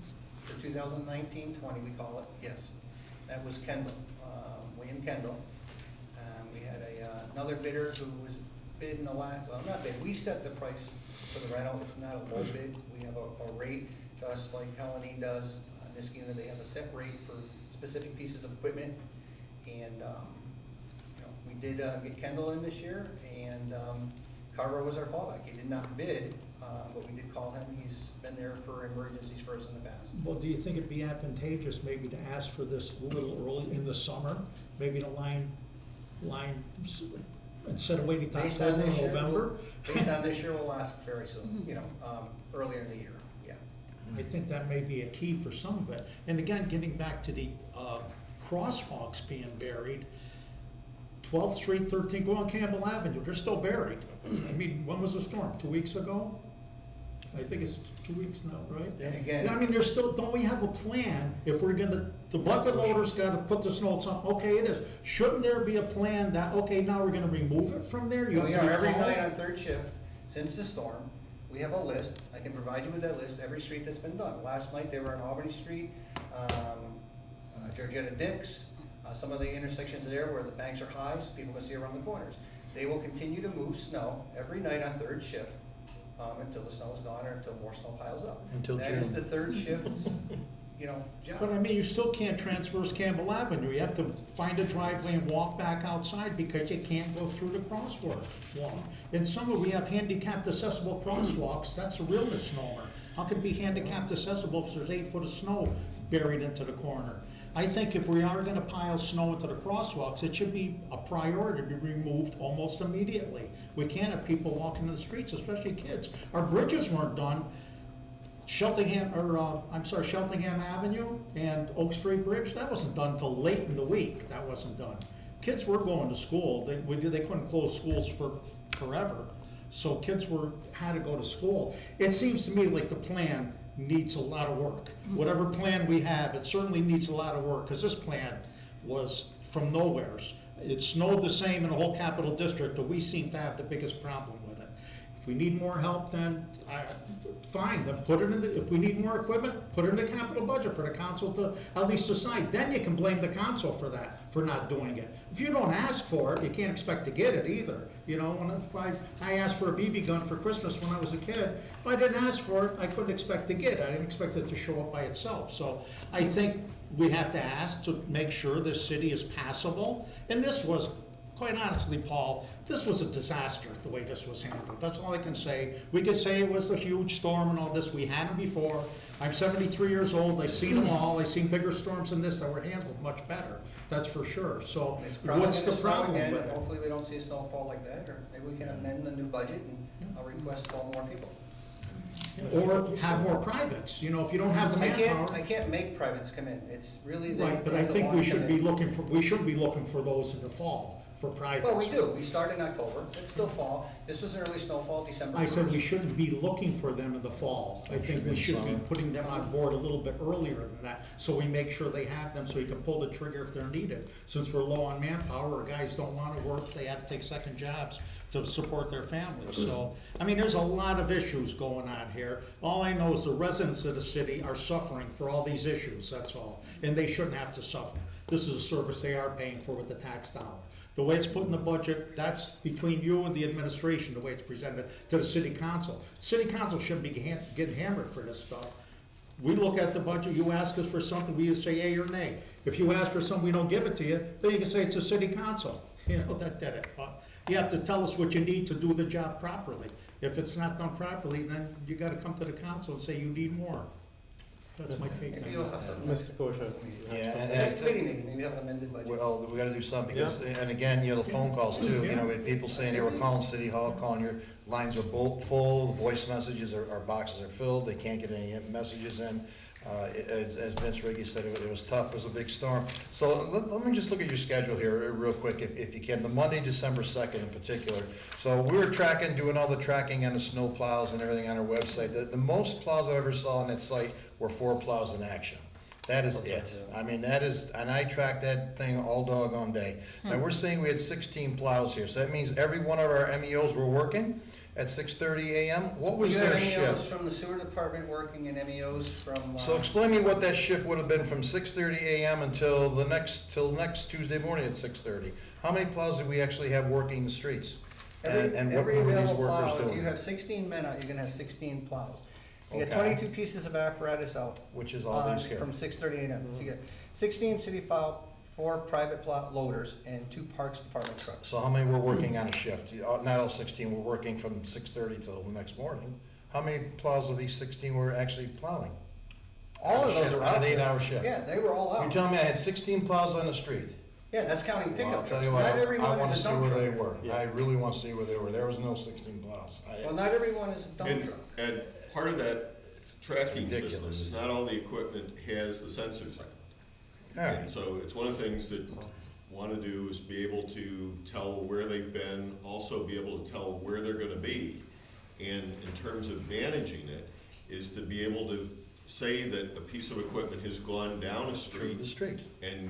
For 2019-20, we call it, yes. That was Kendall, William Kendall. We had another bidder who was bidding not bid, we set the price for the rental. It's not a low bid. We have a rate, just like Colony does. In this unit, they have a set rate for specific pieces of equipment. And we did get Kendall in this year, and Carver was our fallback. He did not bid, but we did call him. He's been there for emergencies for us in the past. Well, do you think it'd be advantageous maybe to ask for this a little early in the summer? Maybe to line, instead of waiting till Based on October, this year, November? Based on this year, we'll ask very soon, earlier in the year, yeah. I think that may be a key for some of it. And again, getting back to the crosswalks being buried, 12th Street, 13th, go on Campbell Avenue, they're still buried. I mean, when was the storm? 2 weeks ago? I think it's 2 weeks now, right? And again, Yeah, I mean, there's still, don't we have a plan if we're gonna, the bucket loader's gotta put the snow, okay, it is. Shouldn't there be a plan that, okay, now we're gonna remove it from there? You we have are to every follow? night on third shift since the storm. We have a list. I can provide you with that list, every street that's been done. Last night, they were on Albany Street, Georgetta Dix, some of the intersections there where the banks are high, so people can see around the corners. They will continue to move snow every night on third shift, until the snow is gone or until more snow piles up. Until That is June. the third shift's, job. But I mean, you still can't transverse Campbell Avenue. You have to find a driveway and walk back outside because you can't go through the crosswalk. In summer, we have handicapped accessible crosswalks. That's a real misnomer. How can it be handicapped accessible if there's 8 foot of snow buried into the corner? I think if we are gonna pile snow into the crosswalks, it should be a priority to be removed almost immediately. We can't have people walking in the streets, especially kids. Our bridges weren't done. Sheltingham Avenue and Oak Street Bridge, that wasn't done till late in the week. That wasn't done. Kids were going to school. They couldn't close schools forever. So kids had to go to school. It seems to me like the plan needs a lot of work. Whatever plan we have, it certainly needs a lot of work, because this plan was from nowheres. It snowed the same in the whole capital district, but we seem to have the biggest problem with it. If we need more help, then fine, then put it in if we need more equipment, put it in the capital budget for the council to at least decide. Then you can blame the council for that, for not doing it. If you don't ask for it, you can't expect to get it either. If I asked for a BB gun for Christmas when I was a kid, if I didn't ask for it, I couldn't expect to get it. I didn't expect it to show up by itself. So I think we have to ask to make sure this city is passable. And this was, quite honestly, Paul, this was a disaster, the way this was handled. That's all I can say. We could say it was a huge storm and all this. We had them before. I'm 73 years old. I've seen them all. I've seen bigger storms than this that were handled much better. That's for sure. So what's the problem with it? Hopefully we don't see a snowfall like that, or maybe we can amend the new budget and request 12 more people. Or have more privates, if you don't have the manpower. I can't make privates come in. It's really. Right, but I think we should be looking for those in the fall, for privates. Well, we do. We start in October. It's still fall. This was an early snowfall, December 1st. I said we shouldn't be looking for them in the fall. I think we should be putting them on board a little bit earlier than that, so we make sure they have them, so you can pull the trigger if they're needed. Since we're low on manpower, or guys don't wanna work, they have to take second jobs to support their families. So, there's a lot of issues going on here. All I know is the residents of the city are suffering for all these issues, that's all. And they shouldn't have to suffer. This is a service they are paying for with the tax dollar. The way it's put in the budget, that's between you and the administration, the way it's presented to the city council. City council shouldn't be getting hammered for this stuff. We look at the budget, you ask us for something, we either say yea or nay. If you ask for something, we don't give it to you, then you can say it's a city council. That did it. But you have to tell us what you need to do the job properly. If it's not done properly, then you gotta come to the council and say you need more. That's my take Maybe on you'll that. have something. Mr. Kosha. Yeah, Next committee meeting, maybe have an amended budget. Well, we gotta do something, because, and again, the phone calls too, we had people saying they were calling City Hall, calling your lines are full, the voice messages, our boxes are filled, they can't get any messages in. As Vince Riggi said, it was tough, it was a big storm. So let me just look at your schedule here real quick, if you can, the Monday, December 2nd in particular. So we were doing all the tracking on the snow plows and everything on our website. The most plows I ever saw on that site were 4 plows in action. That is it. And I tracked that thing all doggone day. Now, we're saying we had 16 plows here, so that means every one of our MEOs were working at 6:30 a.m. What was their shift? You have MEOs from the sewer department working and MEOs from. So explain me what that shift would have been from 6:30 a.m. until next Tuesday morning at 6:30. How many plows did we actually have working the streets? And what Every were these available workers plow, if doing? you have 16 men out, you're gonna have 16 plows. You get Okay. 22 pieces of apparatus out. Which is all these here. From 6:30 a.m. So you get 16 city plow, 4 private plow loaders, and 2 Parks Department trucks. So how many were working on a shift? Not all 16 were working from 6:30 till the next morning. How many plows of these 16 were actually plowing? All of those are out. On an 8-hour shift? Yeah, they were all You're out. telling me I had 16 plows on the street? Yeah, that's counting Well, I'll pickup tell trucks. you what, Not I everyone want to is a see dump where truck. they were. I really want to see where they were. There was no 16 plows. Well, not everyone is a dump truck. And part of that tracking Ridiculous. system is not all the equipment has the sensors on it. All right. And so it's one of the things that want to do is be able to tell where they've been, also be able to tell where they're going to be. And in terms of managing it, is to be able to say that a piece of equipment has gone down a Through the street street. and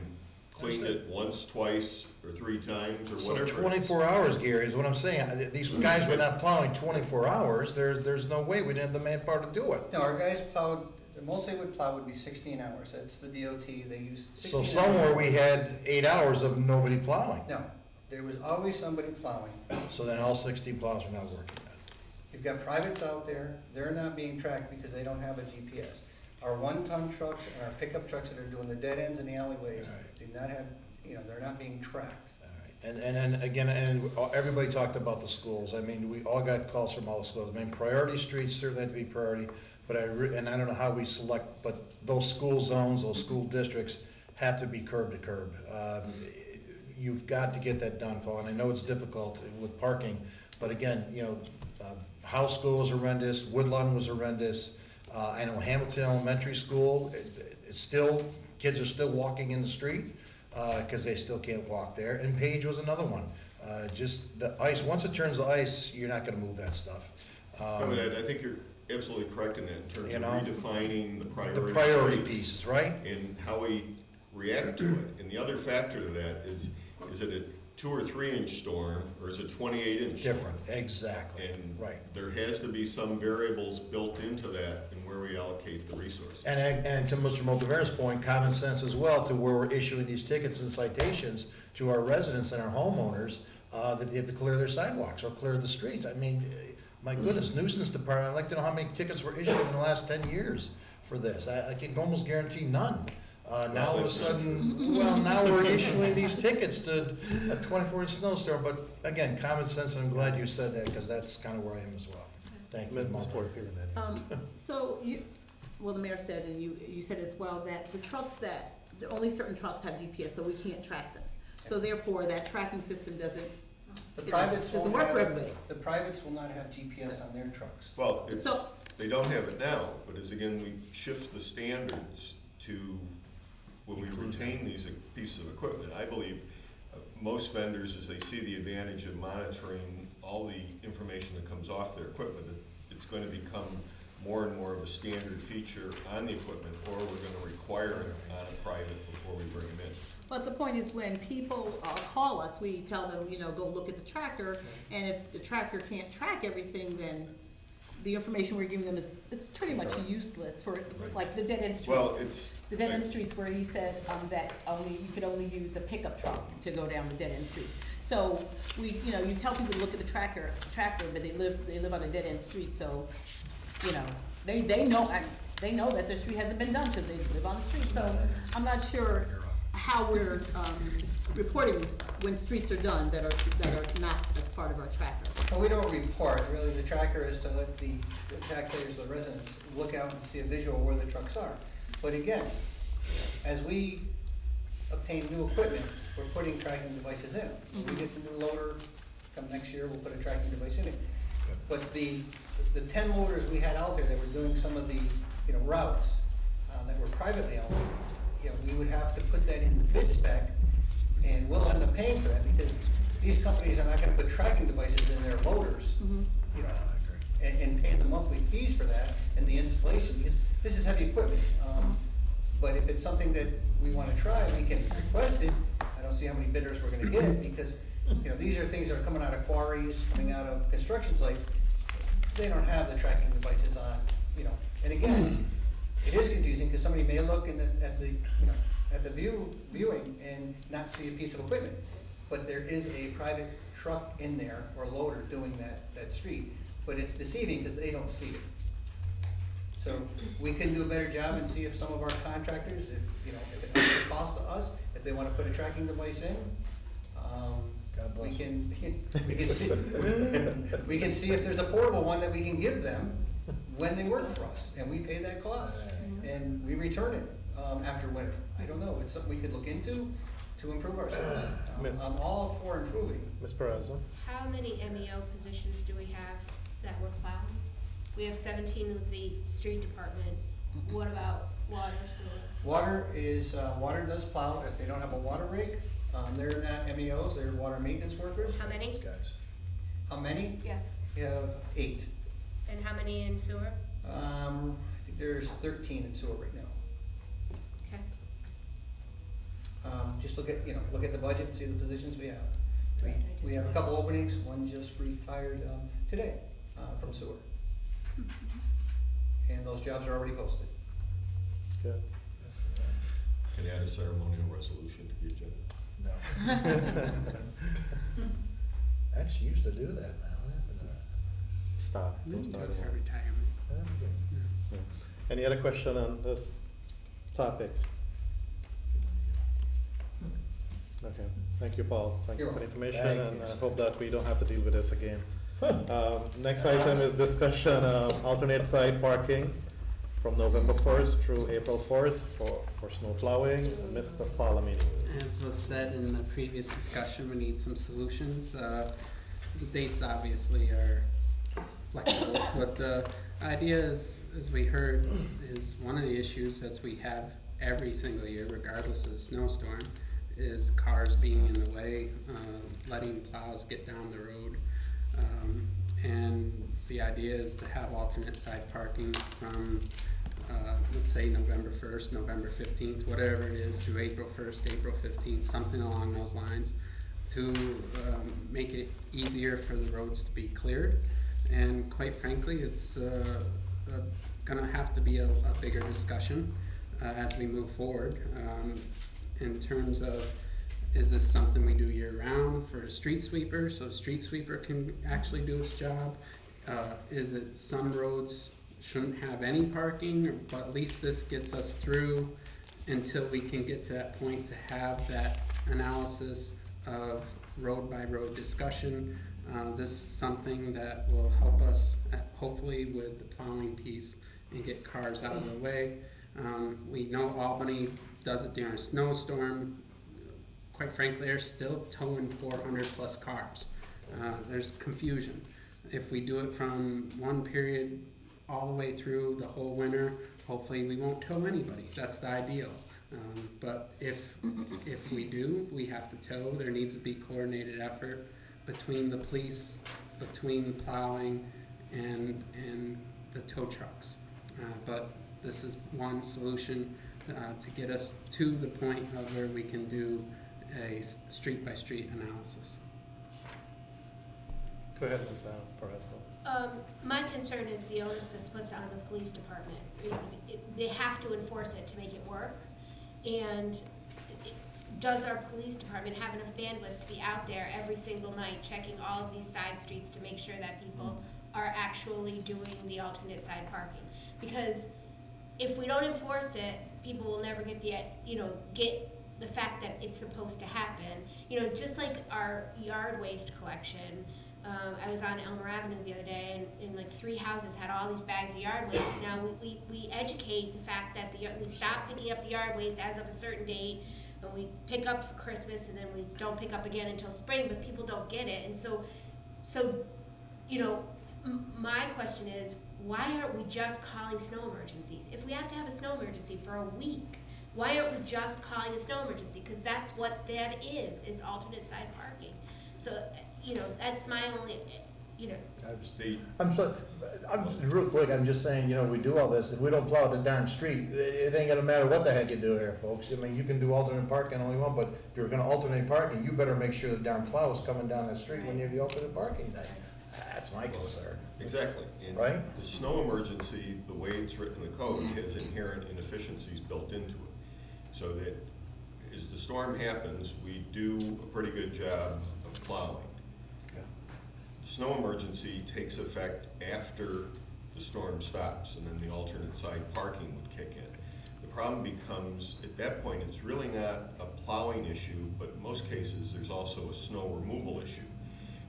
cleaned it once, twice, or 3 times, or So whatever. it is. 24 hours, Gary, is what I'm saying. These guys were not plowing 24 hours. There's no way we didn't have the manpower to do it. No, our guys plowed, the most they would plow would be 16 hours. That's the DOT. They used 16 So hours. somewhere we had 8 hours of nobody plowing. No, There was always somebody plowing. So then all 16 plows are not working then? You've got privates out there, they're not being tracked because they don't have a GPS. Our one-ton trucks and our pickup trucks that are doing the dead ends and the alleyways do not have, they're not being tracked. And then again, and everybody talked about the schools. I mean, we all got calls from all the schools. I mean, priority streets certainly have to be priority, but and I don't know how we select, but those school zones, those school districts have to be curb to curb. You've got to get that done, Paul, and I know it's difficult with parking, but again, House School was horrendous, Woodlawn was horrendous. I know Hamilton Elementary School, it's still, kids are still walking in the street, because they still can't walk there, and Page was another one. Just the ice, once it turns to ice, you're not gonna move that stuff. I mean, I think you're absolutely correct in that, in terms of redefining the The priority. priority streets pieces, right? and how we react to it. And the other factor to that is it a 2 or 3 inch storm, or is it 28 inch? Different, exactly, And right. there has to be some variables built into that and where we allocate the resources. And to Mr. Motivera's point, common sense as well, to where we're issuing these tickets and citations to our residents and our homeowners, that they have to clear their sidewalks or clear the streets. I mean, my goodness, nuisance department, I'd like to know how many tickets were issued in the last 10 years for this. I can almost guarantee none. Now all of a sudden, now we're issuing these tickets to a 24-inch snowstorm, but again, common sense, and I'm glad you said that, because that's kind of where I am as well. Thank you. Ms. Porterfield, then. So the mayor said, and you said as well, that only certain trucks have GPS, so we can't track them. So therefore, that tracking system doesn't work for everybody. The privates will not have GPS on their trucks. Well, they don't have it now, but as again, we shift the standards to when we retain these pieces of equipment. I believe most vendors, as they see the advantage of monitoring all the information that comes off their equipment, that it's going to become more and more of a standard feature on the equipment, or we're going to require it on a private before we bring them in. But the point is, when people call us, we tell them, go look at the tracker, and if the tracker can't track everything, then the information we're giving them is pretty much useless for, like, the dead-end streets. Well, the dead-end streets where he said that you could only use a pickup truck to go down the dead-end streets. So you tell people to look at the tracker, but they live on a dead-end street, so they know that their street hasn't been done because they live on the street. So I'm not sure how we're reporting when streets are done that are not as part of our tracker. Well, we don't report, really. The tracker is to let the taxpayers, the residents, look out and see a visual where the trucks are. But again, as we obtain new equipment, we're putting tracking devices in. When we get the new loader, come next year, we'll put a tracking device in it. But the 10 loaders we had out there that were doing some of the routes that were privately owned, we would have to put that in the bid spec, and we'll end up paying for that because these companies are not going to put tracking devices in their loaders, and pay the monthly fees for that and the installation, because this is heavy equipment. But if it's something that we want to try, we can request it. I don't see how many bidders we're going to get, because these are things that are coming out of quarries, coming out of construction sites. They don't have the tracking devices on, and again, it is confusing because somebody may look at the viewing and not see a piece of equipment, but there is a private truck in there or loader doing that street, but it's deceiving because they don't see it. So we can do a better job and see if some of our contractors, if it costs us, if they want to put a tracking device in, we can see if there's a portable one that we can give them when they work for us, and we pay that cost, and we return it after winter. I don't know, it's something we could look into to improve ourselves. I'm all for improving. Ms. Perez? How many MEO positions do we have that were plowed? We have 17 with the street department. What about water, sewer? Water does plow. If they don't have a water rake, they're not MEOs, they're water maintenance workers. How many? How many? Yeah. We have 8. And how many in sewer? I think there's 13 in sewer right now. Okay. Just look at the budget and see the positions we have. We have a couple openings. One just retired today from sewer. And those jobs are already posted. Good. Can add a ceremonial resolution to the agenda. No. Actually used to do that now. What happened to that? Stop, We don't can do start it for anymore. retirement. Yeah. Any other question on this topic? Okay, thank you, Paul. Thank you You're for the welcome. information, Thank and you. I hope that we don't have to deal with this again. Next item is discussion, alternate side parking from November 1st through April 4th for snow plowing. Mr. Palomini. As was said in the previous discussion, we need some solutions. The dates obviously are flexible, but the idea is, as we heard, is one of the issues that we have every single year, regardless of the snowstorm, is cars being in the way, letting plows get down the road. And the idea is to have alternate side parking from, let's say November 1st, November 15th, whatever it is, to April 1st, April 15th, something along those lines, to make it easier for the roads to be cleared. And quite frankly, it's gonna have to be a bigger discussion as we move forward, in terms of, is this something we do year-round for the street sweeper, so the street sweeper can actually do its job? Is it some roads shouldn't have any parking, but at least this gets us through until we can get to that point to have that analysis of road-by-road discussion. This is something that will help us, hopefully, with the plowing piece and get cars out of the way. We know Albany does it during a snowstorm. Quite frankly, they're still towing 400 plus cars. There's confusion. If we do it from one period all the way through the whole winter, hopefully we won't tow anybody. That's the ideal. But if we do, we have to tow. There needs to be coordinated effort between the police, between plowing and the tow trucks. But this is one solution to get us to the point of where we can do a street-by-street analysis. Go ahead, Ms. Paraso. My concern is the onus this puts on the police department. They have to enforce it to make it work. And does our police department have enough bandwidth to be out there every single night checking all of these side streets to make sure that people are actually doing the alternate side parking? Because if we don't enforce it, people will never get get the fact that it's supposed to happen. Just like our yard waste collection. I was on Elmer Avenue the other day, and like 3 houses had all these bags of yard waste. Now we educate the fact that we stop picking up the yard waste as of a certain date, and we pick up for Christmas, and then we don't pick up again until spring. But people don't get it, and so my question is, why aren't we just calling snow emergencies? If we have to have a snow emergency for a week, why aren't we just calling a snow emergency? Because that's what that is alternate side parking. So, that's my only, Real quick, I'm just saying, we do all this, if we don't plow the darn street, it ain't gonna matter what the heck you do here, folks. I mean, you can do alternate parking all you want, but if you're gonna alternate parking, you better make sure the darn plow is coming down that street when you have the alternate parking day. That's my concern. Exactly. And Right? the snow emergency, the way it's written in the code, has inherent inefficiencies built into it. So that as the storm happens, we do a pretty good job of plowing. The snow emergency takes effect after the storm stops, and then the alternate side parking would kick in. The problem becomes, at that point, it's really not a plowing issue, but in most cases, there's also a snow removal issue.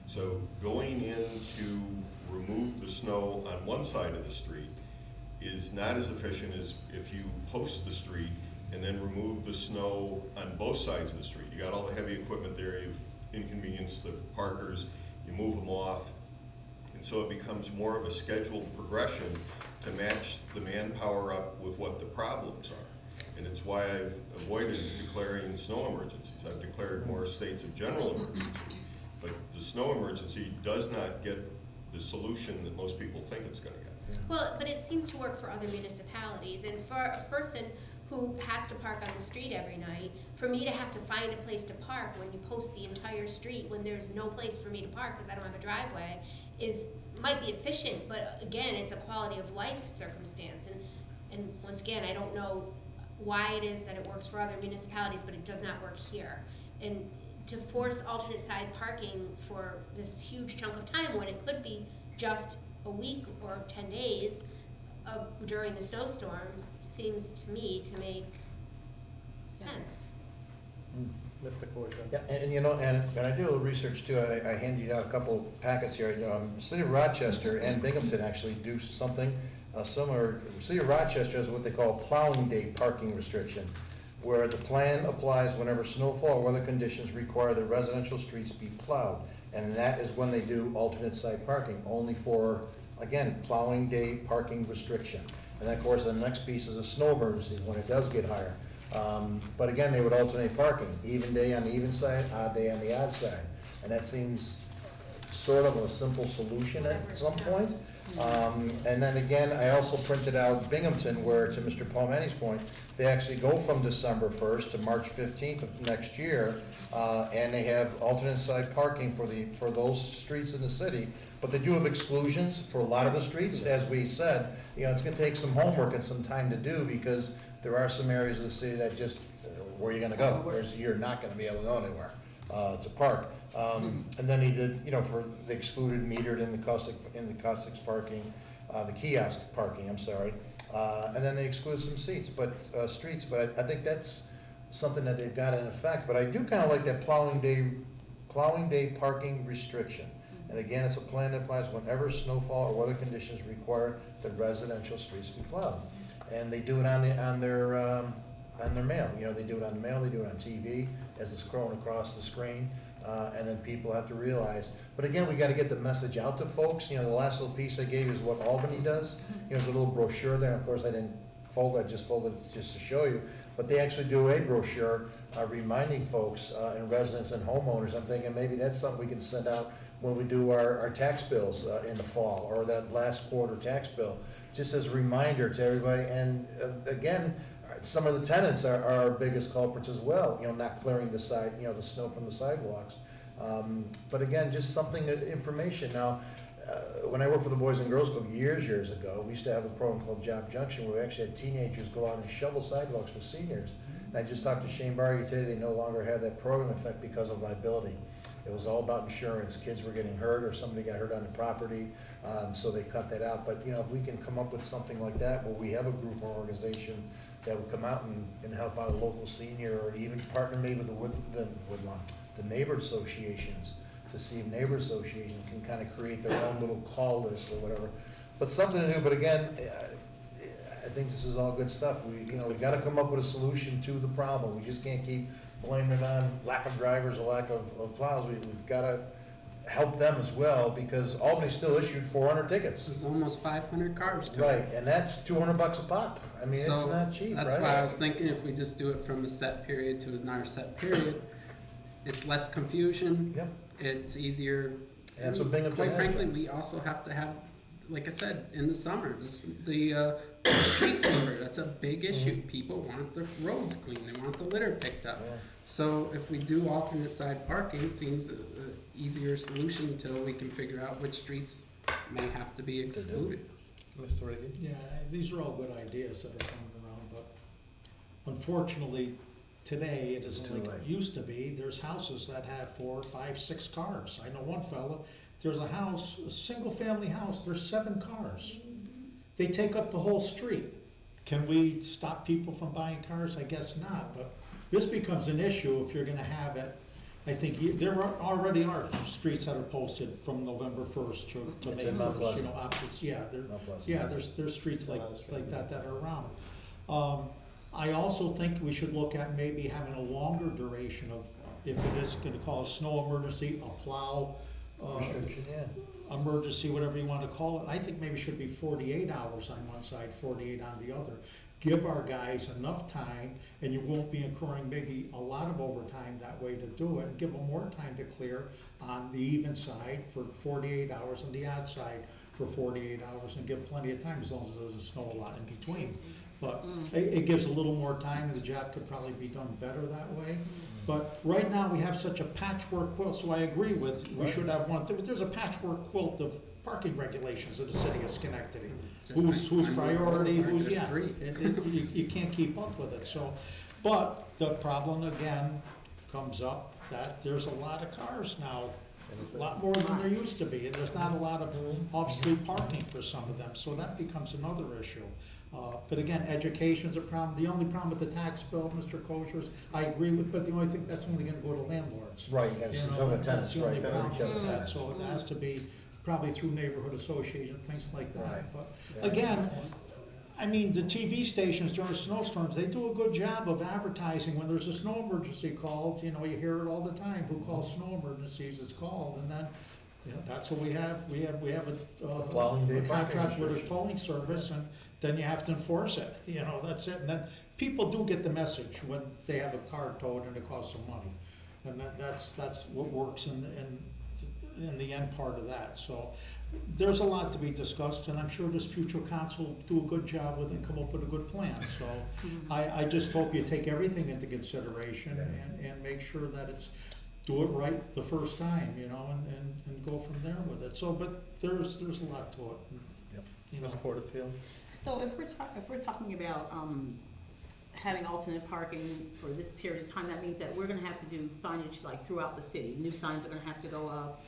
So going in to remove the snow on one side of the street is not as efficient as if you post the street and then remove the snow on both sides of the street. You got all the heavy equipment there, you've inconvenienced the parkers, you move them off, and so it becomes more of a scheduled progression to match the manpower up with what the problems are. And it's why I've avoided declaring snow emergencies. I've declared more states of general emergency. But the snow emergency does not get the solution that most people think it's gonna get. Well, but it seems to work for other municipalities, and for a person who has to park on the street every night, for me to have to find a place to park when you post the entire street when there's no place for me to park because I don't have a driveway might be efficient, but again, it's a quality of life circumstance. And once again, I don't know why it is that it works for other municipalities, but it does not work here. And to force alternate side parking for this huge chunk of time when it could be just a week or 10 days during the snowstorm seems to me to make sense. Mr. Corso. Yeah, and you know, and I did a little research too, I handed you out a couple packets here. City of Rochester and Binghamton actually do something similar. City of Rochester has what they call plowing day parking restriction, where the plan applies whenever snowfall or weather conditions require the residential streets be plowed. And that is when they do alternate side parking, only for, again, plowing day parking restriction. And then, of course, the next piece is a snow emergency, when it does get higher. But again, they would alternate parking, even day on the even side, odd day on the odd side. And that seems sort of a simple solution at some point. And then again, I also printed out Binghamton, where, to Mr. Palmetti's point, they actually go from December 1st to March 15th of next year, and they have alternate side parking for those streets in the city. But they do have exclusions for a lot of the streets. As we said, you know, it's gonna take some homework and some time to do, because there are some areas of the city that just, where are you gonna go? You're not gonna be able to go anywhere to park. And then he did, you know, for the excluded metered in the caustic parking, the kiosk parking, I'm sorry. And then they exclude some streets, but I think that's something that they've got in effect. But I do kind of like that plowing day parking restriction. And again, it's a plan that applies whenever snowfall or weather conditions require the residential streets to be plowed. And they do it on their mail. You know, they do it on the mail, they do it on TV as it's scrolling across the screen. And then people have to realize, but again, we gotta get the message out to folks. You know, the last little piece I gave is what Albany does. You know, there's a little brochure there, of course, I didn't fold it, I just folded it just to show you. But they actually do a brochure reminding folks and residents and homeowners. I'm thinking maybe that's something we can send out when we do our tax bills in the fall, or that last quarter tax bill, just as a reminder to everybody. And again, some of the tenants are our biggest culprits as well, you know, not clearing the the snow from the sidewalks. But again, just something, information. Now, when I worked for the Boys and Girls Club years ago, we used to have a program called Job Junction, where we actually had teenagers go out and shovel sidewalks for seniors. And I just talked to Shane Bargy today, they no longer have that program effect because of liability. It was all about insurance. Kids were getting hurt, or somebody got hurt on the property, so they cut that out. But, you know, if we can come up with something like that, where we have a group or organization that would come out and help out a local senior, or even partner maybe with the neighbor associations, to see if neighbor associations can kind of create their own little call list or whatever. But something to do. But again, I think this is all good stuff. We got to come up with a solution to the problem. We just can't keep blaming it on lack of drivers or lack of plows. We've got to help them as well, because Albany still issued 400 tickets. It's almost 500 cars to Right, and that's $200 a pop. I mean, it's not cheap, right? That's why I was thinking, if we just do it from a set period to another set period, it's less confusion. Yep. It's easier. And that's what Binghamton Quite has. frankly, we also have to have, like I said, in the summer, the street sweeper, that's a big issue. People want the roads clean, they want the litter picked up. Yeah. So if we do alternate side parking, seems an easier solution until we can figure out which streets may have to be excluded. Mr. Reagan? Yeah, these are all good ideas that are coming around, but unfortunately, today, it isn't like it used to be. There's houses that have 4, 5, 6 cars. I know one fella, there's a house, a single-family house, there's 7 cars. They take up the whole street. Can we stop people from buying cars? I guess not, but this becomes an issue if you're gonna have it. I think there already are streets that are posted from November 1st to May 1st, you know, options, there's streets like that are around. I also think we should look at maybe having a longer duration of, if it is gonna cause a snow emergency, a plow, Restriction, emergency, whatever you wanna call it. I think maybe it should be 48 hours on one side, 48 on the other. Give our guys enough time, and you won't be incurring maybe a lot of overtime that way to do it, and give them more time to clear on the even side for 48 hours and the odd side for 48 hours, and give plenty of time, as long as it doesn't snow a lot in between. But it gives a little more time, and the job could probably be done better that way. But right now, we have such a patchwork quilt, so I agree with, we should have one. There's a patchwork quilt of parking regulations in the city of Schenectady. Who's priority, you can't keep up with it, so. But the problem, again, comes up, that there's a lot of cars now, a lot more than there used to be, and there's not a lot of off-street parking for some of them, so that becomes another issue. But again, education's a problem. The only problem with the tax bill, Mr. Kosher, is I agree with, but the only thing, that's only gonna go to landlords. Right, you gotta You see know, some of the that's tenants, the only right, problem gotta reach out to with that. tenants. So it has to be probably through neighborhood association, things like Right. that. But Yeah. again, I mean, the TV stations during snowstorms, they do a good job of advertising when there's a snow emergency called, you know, you hear it all the time, who calls snow emergencies, it's called, and then, you know, that's what we have a plowing day parking contract with a situation. towing service, and then you have to enforce it, you know, that's it, and then, people do get the message when they have a car towed and it costs them money, and that's what works in the end part of that, so, there's a lot to be discussed, and I'm sure this future council will do a good job with it and come up with a good plan, so I just hope you take everything into consideration and make sure that do it right the first time, you know, and go from there with it, so, but there's a lot to it. Yep. You know. Ms. Porterfield? So if we're talking about, having alternate parking for this period of time, that means that we're gonna have to do signage like throughout the city. New signs are gonna have to go up,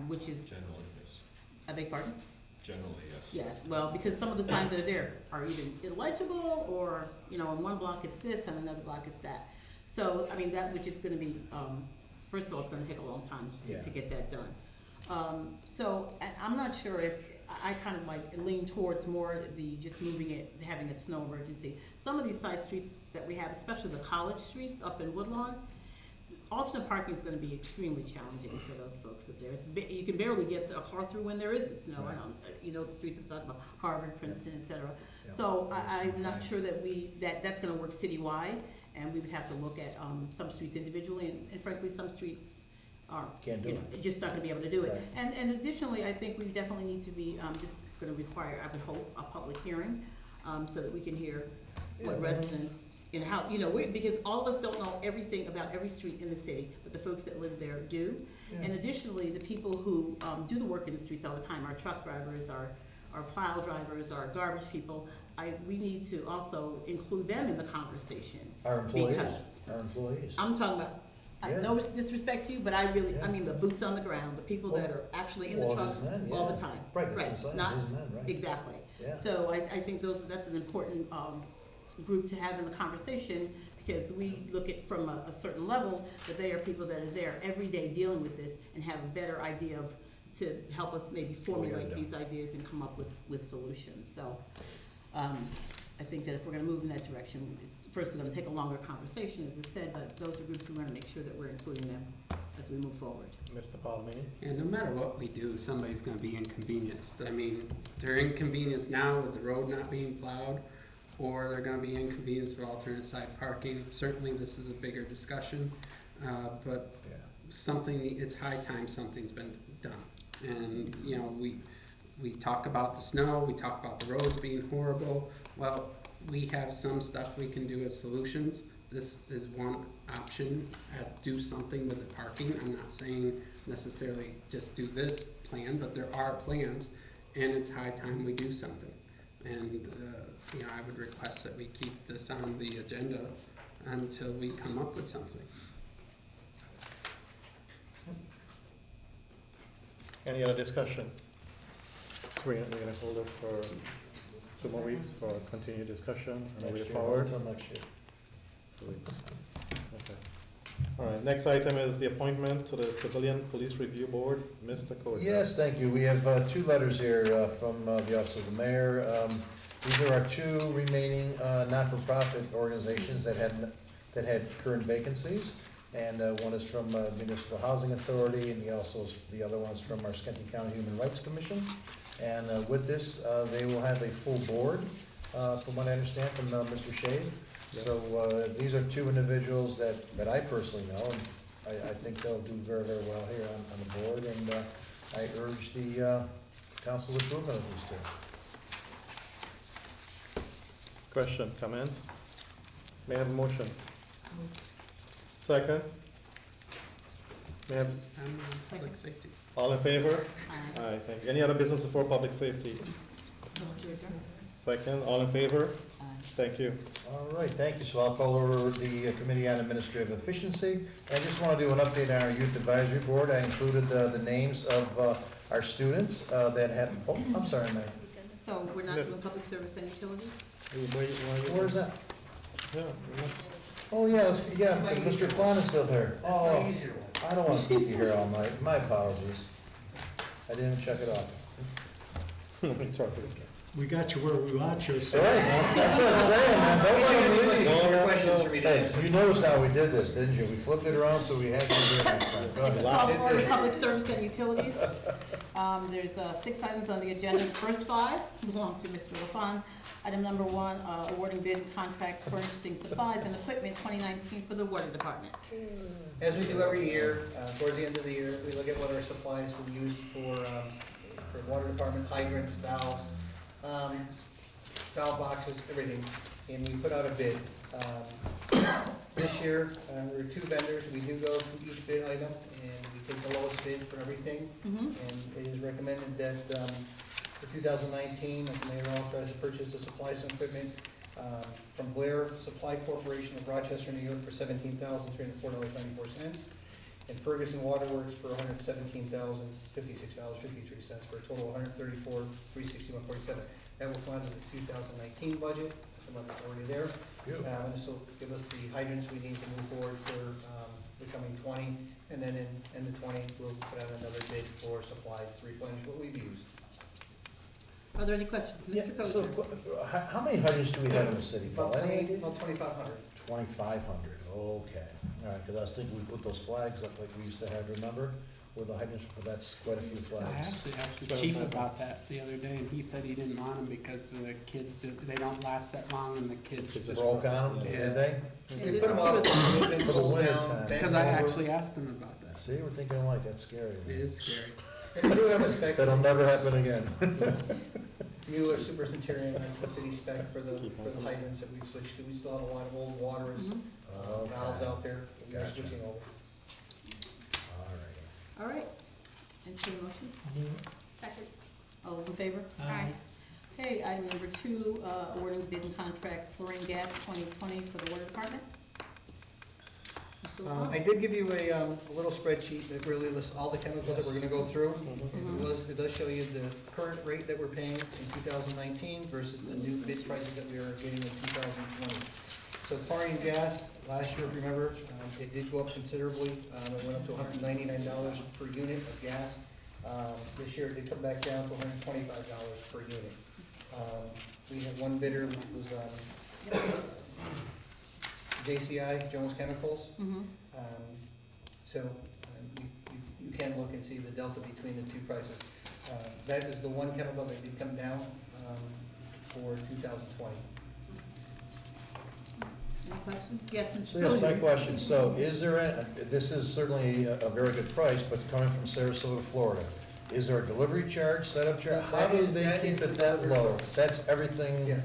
which is, Generally, yes. I beg pardon? Generally, yes. Yes, well, because some of the signs that are there are either illegible or, you know, in one block it's this and another block it's that. So, I mean, that which is gonna be, first of all, it's gonna take a long time to get that done. So, I'm not sure if, I kind of like lean towards more the just moving it, having a snow emergency. Some of these side streets that we have, especially the college streets up in Woodlawn, alternate parking is gonna be extremely challenging for those folks up there. You can barely get a car through when there isn't snow. I don't, you know, the streets I'm talking about, Harvard, Princeton, et cetera. Yeah. So I'm not sure that that's gonna work citywide, and we would have to look at, some streets individually, and frankly, some streets aren't. Can't do you know, it. just not gonna be able to do it. Right. And additionally, I think we definitely need to be, this is gonna require, I would hope, a public hearing, so that we can hear what residents, and how, you know, because all of us don't know everything about every street in the city, but the folks that live there do. Yeah. And additionally, the people who do the work in the streets all the time, our truck drivers, our plow drivers, our garbage people, we need to also include them in the conversation. Our employees, Because our employees. I'm talking about, I no disrespect to you, but I mean the boots on the ground, the people that are actually in the Well, trucks these men, all yeah. the time. Right, that's what I'm saying, not- these men, right. Exactly. Yeah. So I think that's an important, group to have in the conversation, because we look at from a certain level, that they are people that are there every day dealing with this and have a better idea of, to help us maybe formulate these ideas and come up with solutions. So, I think that if we're gonna move in that direction, it's first gonna take a longer conversation, as I said, but those are groups we wanna make sure that we're including them as we move forward. Mr. Palomini? And no matter what we do, somebody's gonna be inconvenienced. I mean, they're inconvenienced now with the road not being plowed, or they're gonna be inconvenienced for alternate side parking. Certainly, this is a bigger discussion, but it's high time something's been done. And, you know, we talk about the snow, we talk about the roads being horrible. Well, we have some stuff we can do as solutions. This is one option, do something with the parking. I'm not saying necessarily just do this plan, but there are plans, and it's high time we do something. And, you know, I would request that we keep this on the agenda until we come up with something. Any other discussion? We're gonna hold this for 2 more weeks for continued discussion and a way Next year, forward. until next year. 2 weeks. Okay. All right, next item is the appointment to the Civilian Police Review Board. Mr. Koji. Yes, thank you. We have 2 letters here from the Office of the Mayor. These are our 2 remaining not-for-profit organizations that had current vacancies. And one is from Municipal Housing Authority, and the other one's from our Schenectady County Human Rights Commission. And with this, they will have a full board, from what I understand from Mr. Shave. Yeah. So these are 2 individuals that I personally know, and I think they'll do very, very well here on the board. And I urge the council's approval of these 2. Question, comments? May I have a motion? Second? May I have, Public safety. all in favor? Aye, thank you. Any other business for public safety? Second, all in favor? Thank you. All right, thank you. So I'll call over the Committee on Administrative Efficiency. I just want to do an update on our Youth Advisory Board. I included the names of our students that have, oh, I'm sorry, Mary. So we're not doing public service and utilities? Where's that? Yeah, Oh, yeah, because Mr. Flan is still here. Oh, I don't want to keep you here all night. My apologies. I didn't check it off. We got you where we want you, so. All right, man. That's what I'm saying, man. Don't let them leave. These are your questions for me to Hey, answer. you noticed how we did this, didn't you? We flipped it around so we had you here next time. Go Like the ahead. call for public service and utilities. There's 6 items on the agenda. The first 5 belong to Mr. LaFawn. Item number 1, awarding bid and contract furnishing supplies and equipment 2019 for the water department. As we do every year, towards the end of the year, we look at what our supplies we use for water department, hydrants, valves, valve boxes, everything, and we put out a bid. This year, there were 2 vendors. We do go through each bid item, and we take the lowest bid for everything. And it is recommended that for 2019, that the mayor authorized the purchase of supplies and equipment from Blair Supply Corporation of Rochester, New York for $17,304.94, and Ferguson Waterworks for $117,056.53, for a total of $134,361.47. That will come out of the 2019 budget, the money that's already there. And this will give us the hydrants we need to move forward for the coming 20, and then in the 20, we'll put out another bid for supplies to replenish what we've used. Are there any questions? Yeah, Mr. so, Kosher? how many hydrants do we have in the city, Paul? About Any idea? 2,500. 2,500, okay. All right, because I was thinking we put those flags up like we used to have, remember? Where the hydrants, but that's quite a few I flags. actually asked the chief about that the other day, and he said he didn't want them because the kids, they don't last that long, and the kids just. Broke on them, Yeah. did they? We put them up, they've been For the pulled winter down, time. bent Because I over. actually asked him about that. See, we're thinking alike, that's scary. It is scary. And we do have a spec. That'll never happen again. Mueller Super Centurion, that's the city spec for the hydrants that we've switched to. We still have a lot of old waters, valves out there that we are Gotcha. switching over. All right. All right. Entertained a motion? Second. All those in favor? Aye. Okay, item number 2, awarding bid and contract chlorine gas 2020 for the water department. Mr. LaFawn? I did give you a little spreadsheet that really lists all the chemicals that we're gonna go through. It does show you the current rate that we're paying in 2019 versus the new bid prices that we are getting in 2020. So chlorine gas, last year, if you remember, it did go up considerably. It went up to $199 per unit of gas. This year, it did come back down to $125 per unit. We had one bidder, which was JCI, Jones Chemicals. So you can look and see the delta between the 2 prices. That is the one chemical that did come down for 2020. Any questions? Yes, Mr. So yes, my Kosher? question, so is there, this is certainly a very good price, but coming from Sarasota, Florida, is there a delivery charge, setup charge? How do they keep it that low? That's everything Yeah.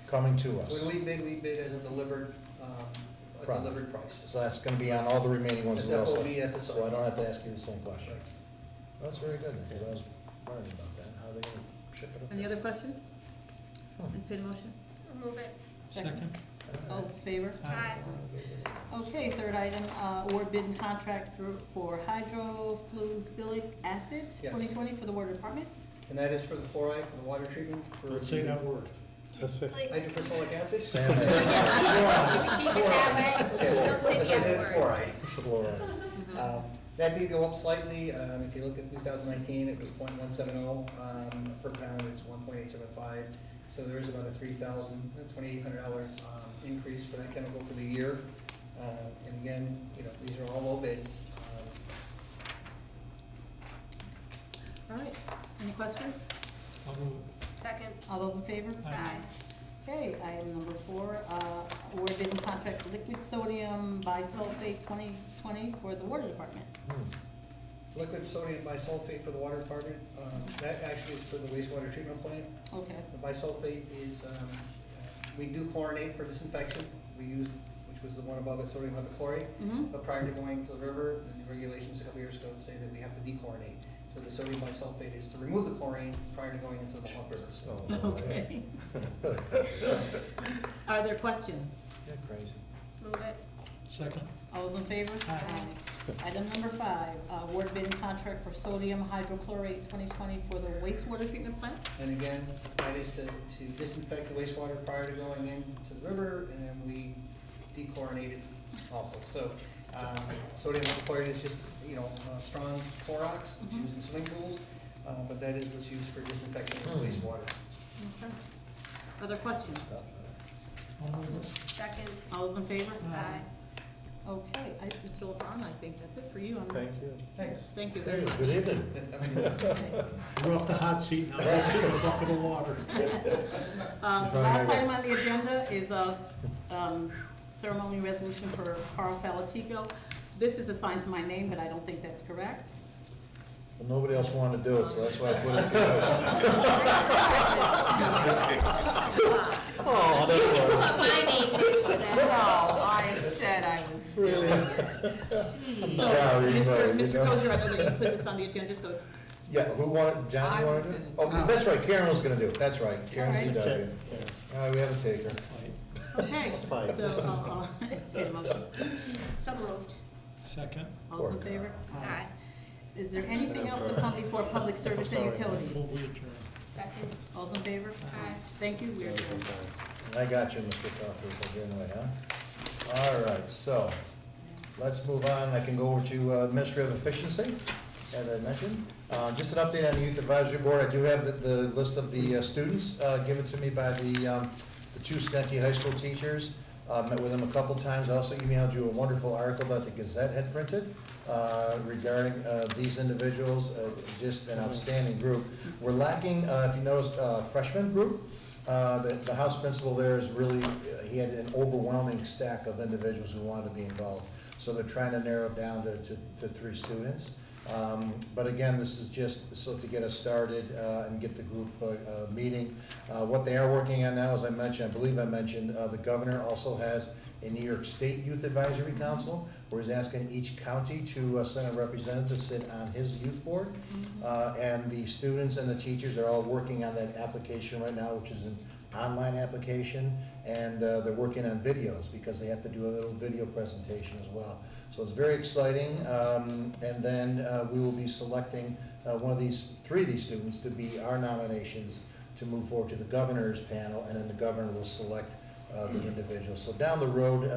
coming to us. When we bid as a delivered price. So that's gonna be on all the remaining ones It's as well. FOB at the So I don't have to ask you the same question. Well, that's very good, because I was wondering about that, how are they gonna ship it up? Any other questions? Entertained a motion? Move it. Second. All in favor? Aye. Okay, 3rd item, award bid and contract for hydrofluosilicic acid Yes. 2020 for the water department. And that is for the fluoride, for the water treatment. Don't say that word. That's it. Please. Hydrofluoric acid? Can we keep it that way? Don't say the It's S word. fluoride. That did go up slightly. If you look at 2019, it was .170. Per pound, it's 1.875. So there is about a $2,800 increase for that chemical for the year. And again, these are all low bids. All right, any questions? Second. All those in favor? Aye. Okay, item number 4, award bid and contract for liquid sodium bisulfate 2020 for the water department. Liquid sodium bisulfate for the water department, that actually is for the wastewater treatment plant. Okay. The bisulfate is, we do chlorinate for disinfection. We use, which was the one above it, sodium hypochlorite. But prior to going to the river, the regulations a couple years ago say that we have to dechlorinate. for the sodium bisulfate is to remove the chlorine prior to going into the hot river. Oh, Okay. Are there questions? Yeah, crazy. Move it. Second. All those in favor? Aye. Item number 5, award bidding contract for sodium hydrochlorate 2020 for the wastewater treatment plant. And again, that is to disinfect the wastewater prior to going into the river, and then we dechlorinate it also. So, sodium chloride is just, strong Clorox, it's used in swimming pools, but that is what's used for disinfecting the wastewater. Okay. Other questions? Second. All those in favor? Aye. Okay, Mr. LaFawn, I think that's it for you. Thank you. Thanks. Thank you very much. Good evening. We're off the hot seat now, let's see a bucket of water. The last item on the agenda is a ceremony resolution for Carl Falatico. This is assigned to my name, but I don't think that's correct. Well, nobody else wanted to do it, so that's why I put it to you. Oh, that's My name next to that. No, I said I was Really? So, Yeah, you Mr. know. Kosher, I know that you put this on the agenda, so Yeah, who wanted, John, I you was wanted to do it? gonna- Oh, that's right, Karen was gonna do it, that's right, Karen's All right. CW. All right, we have a taker. okay, Fine. so I'll entertain a motion. So moved. Second. All those in favor? Aye. Is there anything else to come before public service and utilities? Move we adjourn. Second. All those in favor? Aye. Thank you, we are adjourned. I got you, Mr. Coffers, anyway, huh? All right, so, let's move on, I can go over to administrative efficiency, as I mentioned. Just an update on the Youth Advisory Board, I do have the list of the students given to me by the 2 Schenectady High School teachers. Met with them a couple times, I also emailed you a wonderful article that the Gazette had printed regarding these individuals, just an outstanding group. We're lacking, if you notice, freshman group. The house principal there is really, he had an overwhelming stack of individuals who wanted to be involved. So they're trying to narrow it down to 3 students. But again, this is just so to get us started and get the group meeting. What they are working on now, as I mentioned, I believe I mentioned, the governor also has a New York State Youth Advisory Council, where he's asking each county to send a representative to sit on his youth board. And the students and the teachers are all working on that application right now, which is an online application. And they're working on videos because they have to do a little video presentation as well. So it's very exciting. And then we will be selecting 3 of these students to be our nominations to move forward to the governor's panel, and then the governor will select the individuals. So down the road,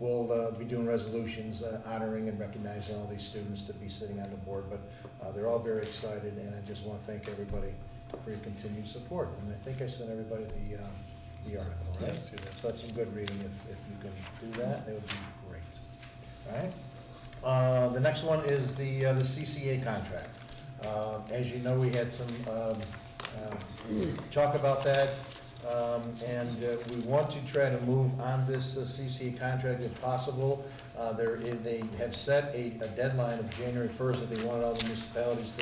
we'll be doing resolutions honoring and recognizing all these students to be sitting on the board. But they're all very excited, and I just want to thank everybody for your continued support. And I think I sent everybody the article, right? Yes, you did. So that's some good reading. If you can do that, that would be great. All right. The next one is the CCA contract. As you know, we had some talk about that, and we want to try to move on this CCA contract if possible. They have set a deadline of January 1st that they wanted all the municipalities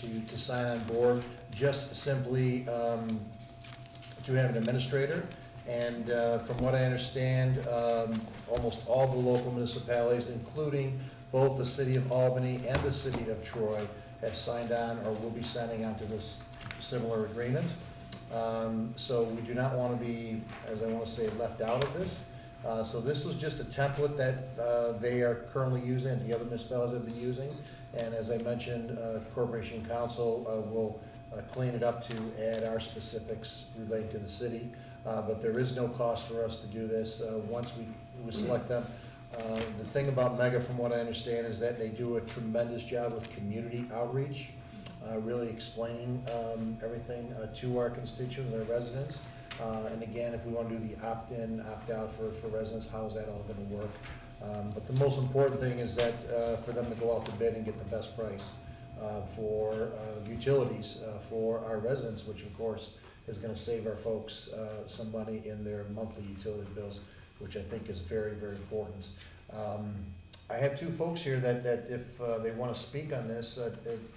to sign on board, just simply to have an administrator. And from what I understand, almost all the local municipalities, including both the city of Albany and the city of Troy, have signed on or will be signing on to this similar agreement. So we do not want to be, as I want to say, left out of this. So this was just a template that they are currently using, and the other municipalities have been using. And as I mentioned, Corporation Council will clean it up to add our specifics relating to the city. But there is no cost for us to do this once we select them. The thing about Mega, from what I understand, is that they do a tremendous job with community outreach, really explaining everything to our constituents and our residents. And again, if we want to do the opt-in, opt-out for residents, how's that all going to work? But the most important thing is that for them to go out to bid and get the best price for utilities for our residents, which of course is going to save our folks some money in their monthly utility bills, which I think is very, very important. I have 2 folks here that if they want to speak on this,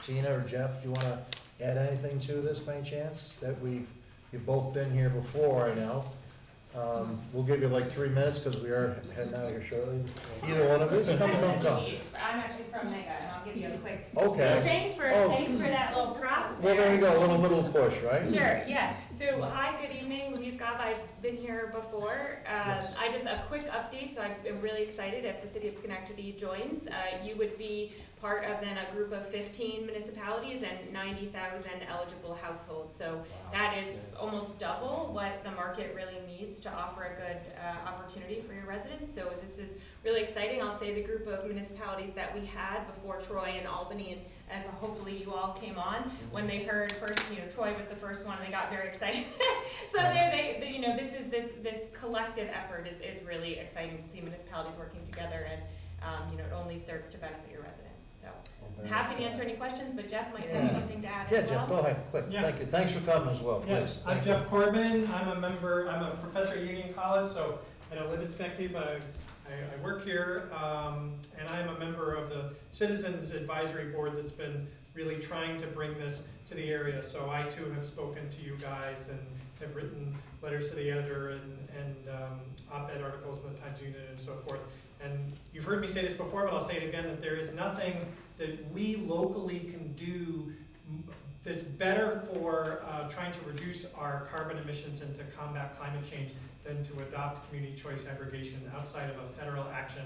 Tina or Jeff, do you want to add anything to this by any chance? That you've both been here before, I know. We'll give you like 3 minutes, because we are heading out of here shortly. Either one of us, come. I'm actually from Mega, and I'll give you a quick. Okay. Thanks for that little props Well, there you go, a little push, right? Sure, yeah. So, hi, good evening, Louise Goff, I've been here before. I just, a quick update, so I'm really excited if the city of Schenectady joins. You would be part of then a group of 15 municipalities and 90,000 eligible households. So that is almost double what the market really needs to offer a good opportunity for your residents. So this is really exciting. I'll say the group of municipalities that we had before Troy and Albany, and hopefully you all came on, when they heard first, Troy was the first one, and they got very excited. So they this collective effort is really exciting to see municipalities working together, and it only serves to benefit your residents. So I'm happy to answer any questions, but Jeff might have something to add as well. Yeah, Jeff, go ahead, quick, thank you, thanks for coming as well, Yes, please. I'm Jeff Corbin, I'm a professor at Union College, so I don't live in Schenectady, but I work here, and I'm a member of the Citizens Advisory Board that's been really trying to bring this to the area. So I too have spoken to you guys and have written letters to the editor and op-ed articles in the Times Union and so forth. And you've heard me say this before, but I'll say it again, that there is nothing that we locally can do that's better for trying to reduce our carbon emissions and to combat climate change than to adopt community choice aggregation outside of a federal action.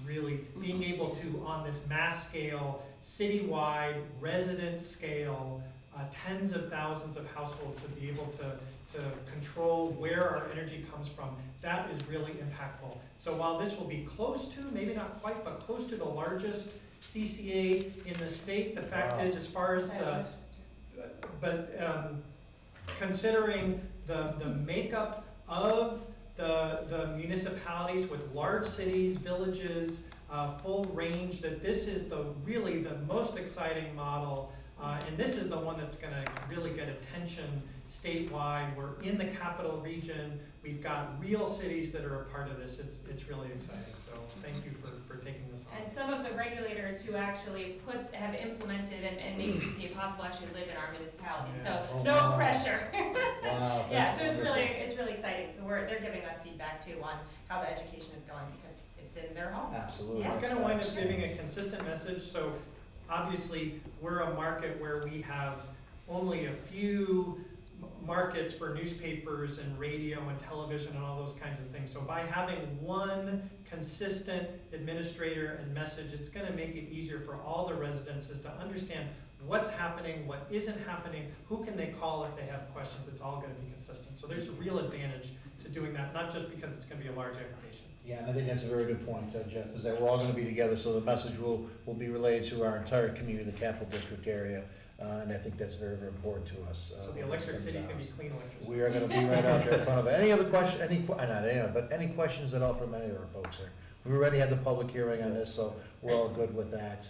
Really being able to, on this mass scale, citywide, resident scale, tens of thousands of households, to be able to control where our energy comes from, that is really impactful. So while this will be close to, maybe not quite, but close to the largest CCA in the state, the fact is, as far as considering the makeup of the municipalities with large cities, villages, full range, that this is really the most exciting model, and this is the one that's going to really get attention statewide. We're in the capital region. We've got real cities that are a part of this. It's really exciting. So thank you for taking this on. And some of the regulators who actually have implemented and made CCA possible actually live in our municipalities. Yeah. So no pressure. Wow. Yeah, so it's really exciting. So they're giving us feedback too on how the education is going, because it's in their home. Absolutely. Yeah. It's going to wind up giving a consistent message. So obviously, we're a market where we have only a few markets for newspapers and radio and television and all those kinds of things. So by having one consistent administrator and message, it's going to make it easier for all the residences to understand what's happening, what isn't happening, who can they call if they have questions. It's all going to be consistent. So there's a real advantage to doing that, not just because it's going to be a large aggregation. Yeah, and I think that's a very good point, Jeff, is that we're all gonna be together, so the message will be relayed to our entire community, the Capital District area, and I think that's very, very important to us. So the electric city can be clean electricity. We are gonna be right out there in front of it. Any other question, any questions at all from any of our folks here? We already had the public hearing on this, so we're all good with that.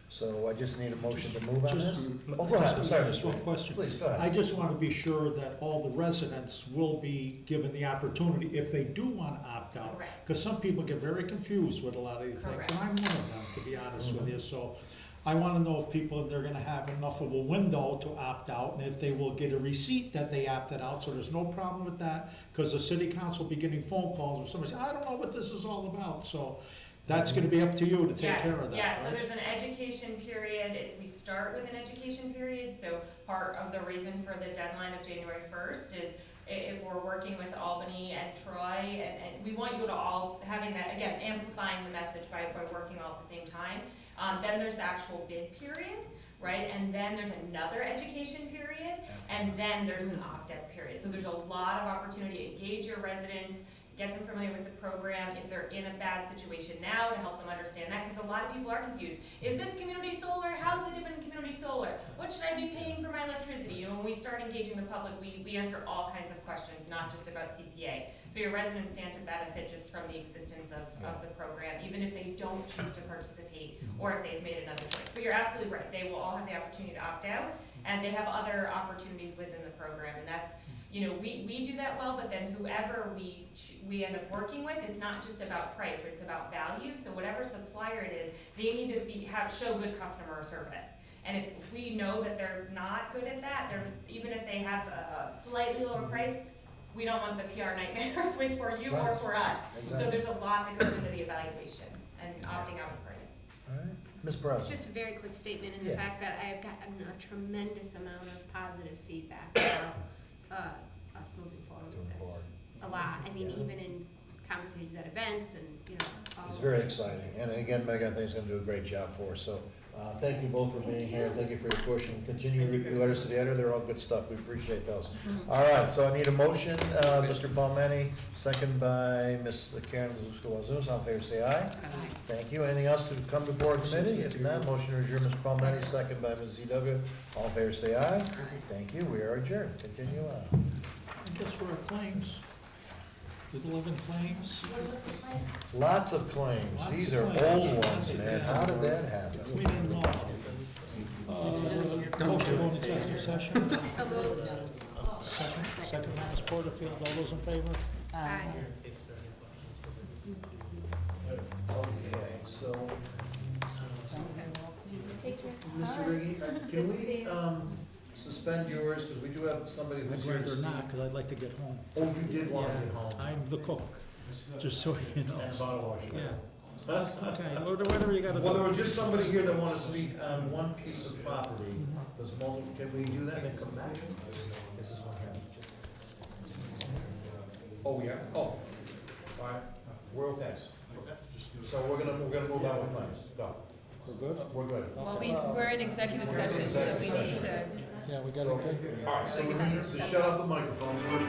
So I just need a motion to move on this. Oh, go ahead, I'm sorry. Just one question. Please, go ahead. I just want to be sure that all the residents will be given the opportunity, if they do want to opt out. Correct. Because some people get very confused with a lot of these things, and I'm one of them, to be honest with you. So I want to know if they're going to have enough of a window to opt out, and if they will get a receipt that they opted out, so there's no problem with that. Because the city council will be getting phone calls if somebody says, I don't know what this is all about. So that's going to be up to you to take care of that, Yes, so right? there's an education period. We start with an education period, so part of the reason for the deadline of January 1st is if we're working with Albany and Troy, and we want you to all having that, again, amplifying the message by working all at the same time. Then there's the actual bid period, right? And then there's another education period, and then there's an opt-out period. So there's a lot of opportunity to engage your residents, get them familiar with the program, if they're in a bad situation now, to help them understand that, because a lot of people are confused. Is this community solar? How's the different community solar? What should I be paying for my electricity? When we start engaging the public, we answer all kinds of questions, not just about CCA. So your residents stand to benefit just from the existence of the program, even if they don't choose to participate or if they've made another choice. But you're absolutely right. They will all have the opportunity to opt out, and they have other opportunities within the program, and that's, we do that well, but then whoever we end up working with, it's not just about price, right? It's about value. So whatever supplier it is, they need to show good customer service. And if we know that they're not good at that, even if they have a slightly lower price, we don't want the PR nightmare for you or Right. for us. So Exactly. there's a lot that goes into the evaluation, and opting out is part of it. All right, Ms. Brazel. Just a very quick statement in the Yeah. fact that I have gotten a tremendous amount of positive feedback about us moving forward with Moving this. forward. A lot. I mean, Yeah. even in conversations at events and, you know, all It's of very it. exciting, and again, Megan, I think is gonna do a great job for us, so, thank you both for being here, thank you for your push, and continue to read the letters to the editor, they're all good stuff, we appreciate those. All right, so I need a motion, Mr. Palmetti, second by Ms. Karen Zuzulazuz, all in favor, say aye. Thank you, anything else to come before committee? If not, motion to adjourn, Mr. Palmetti, second by Ms. ZW, all in favor, say aye. Thank you, we are adjourned, continue on. I guess for our claims, the 11 claims. Lots of claims, Lots these of are claims. old ones, man, how did that happen? We didn't know. Motion to go into executive session. So moved. Second by Ms. Porterfield, all those in favor? Aye. Okay, so, Take care. Mr. Riggi, can we, suspend yours, because we do have somebody who's I'd here to rather speak. not, because I'd like to get home. Oh, you did want to get home? I'm the cook, just so you know. And bottle washer. Yeah. Okay, whatever you gotta do. Well, there was just somebody here that wanted to speak on one piece of property. There's multiple, can we do that and come back? This is what happens. Oh, we are? Oh. All right, we're okay. So we're gonna move on with plans. Go. We're good? We're good. Well, we're in executive session, so we need to. Yeah, we gotta. All right, so we need to shut off the microphones first.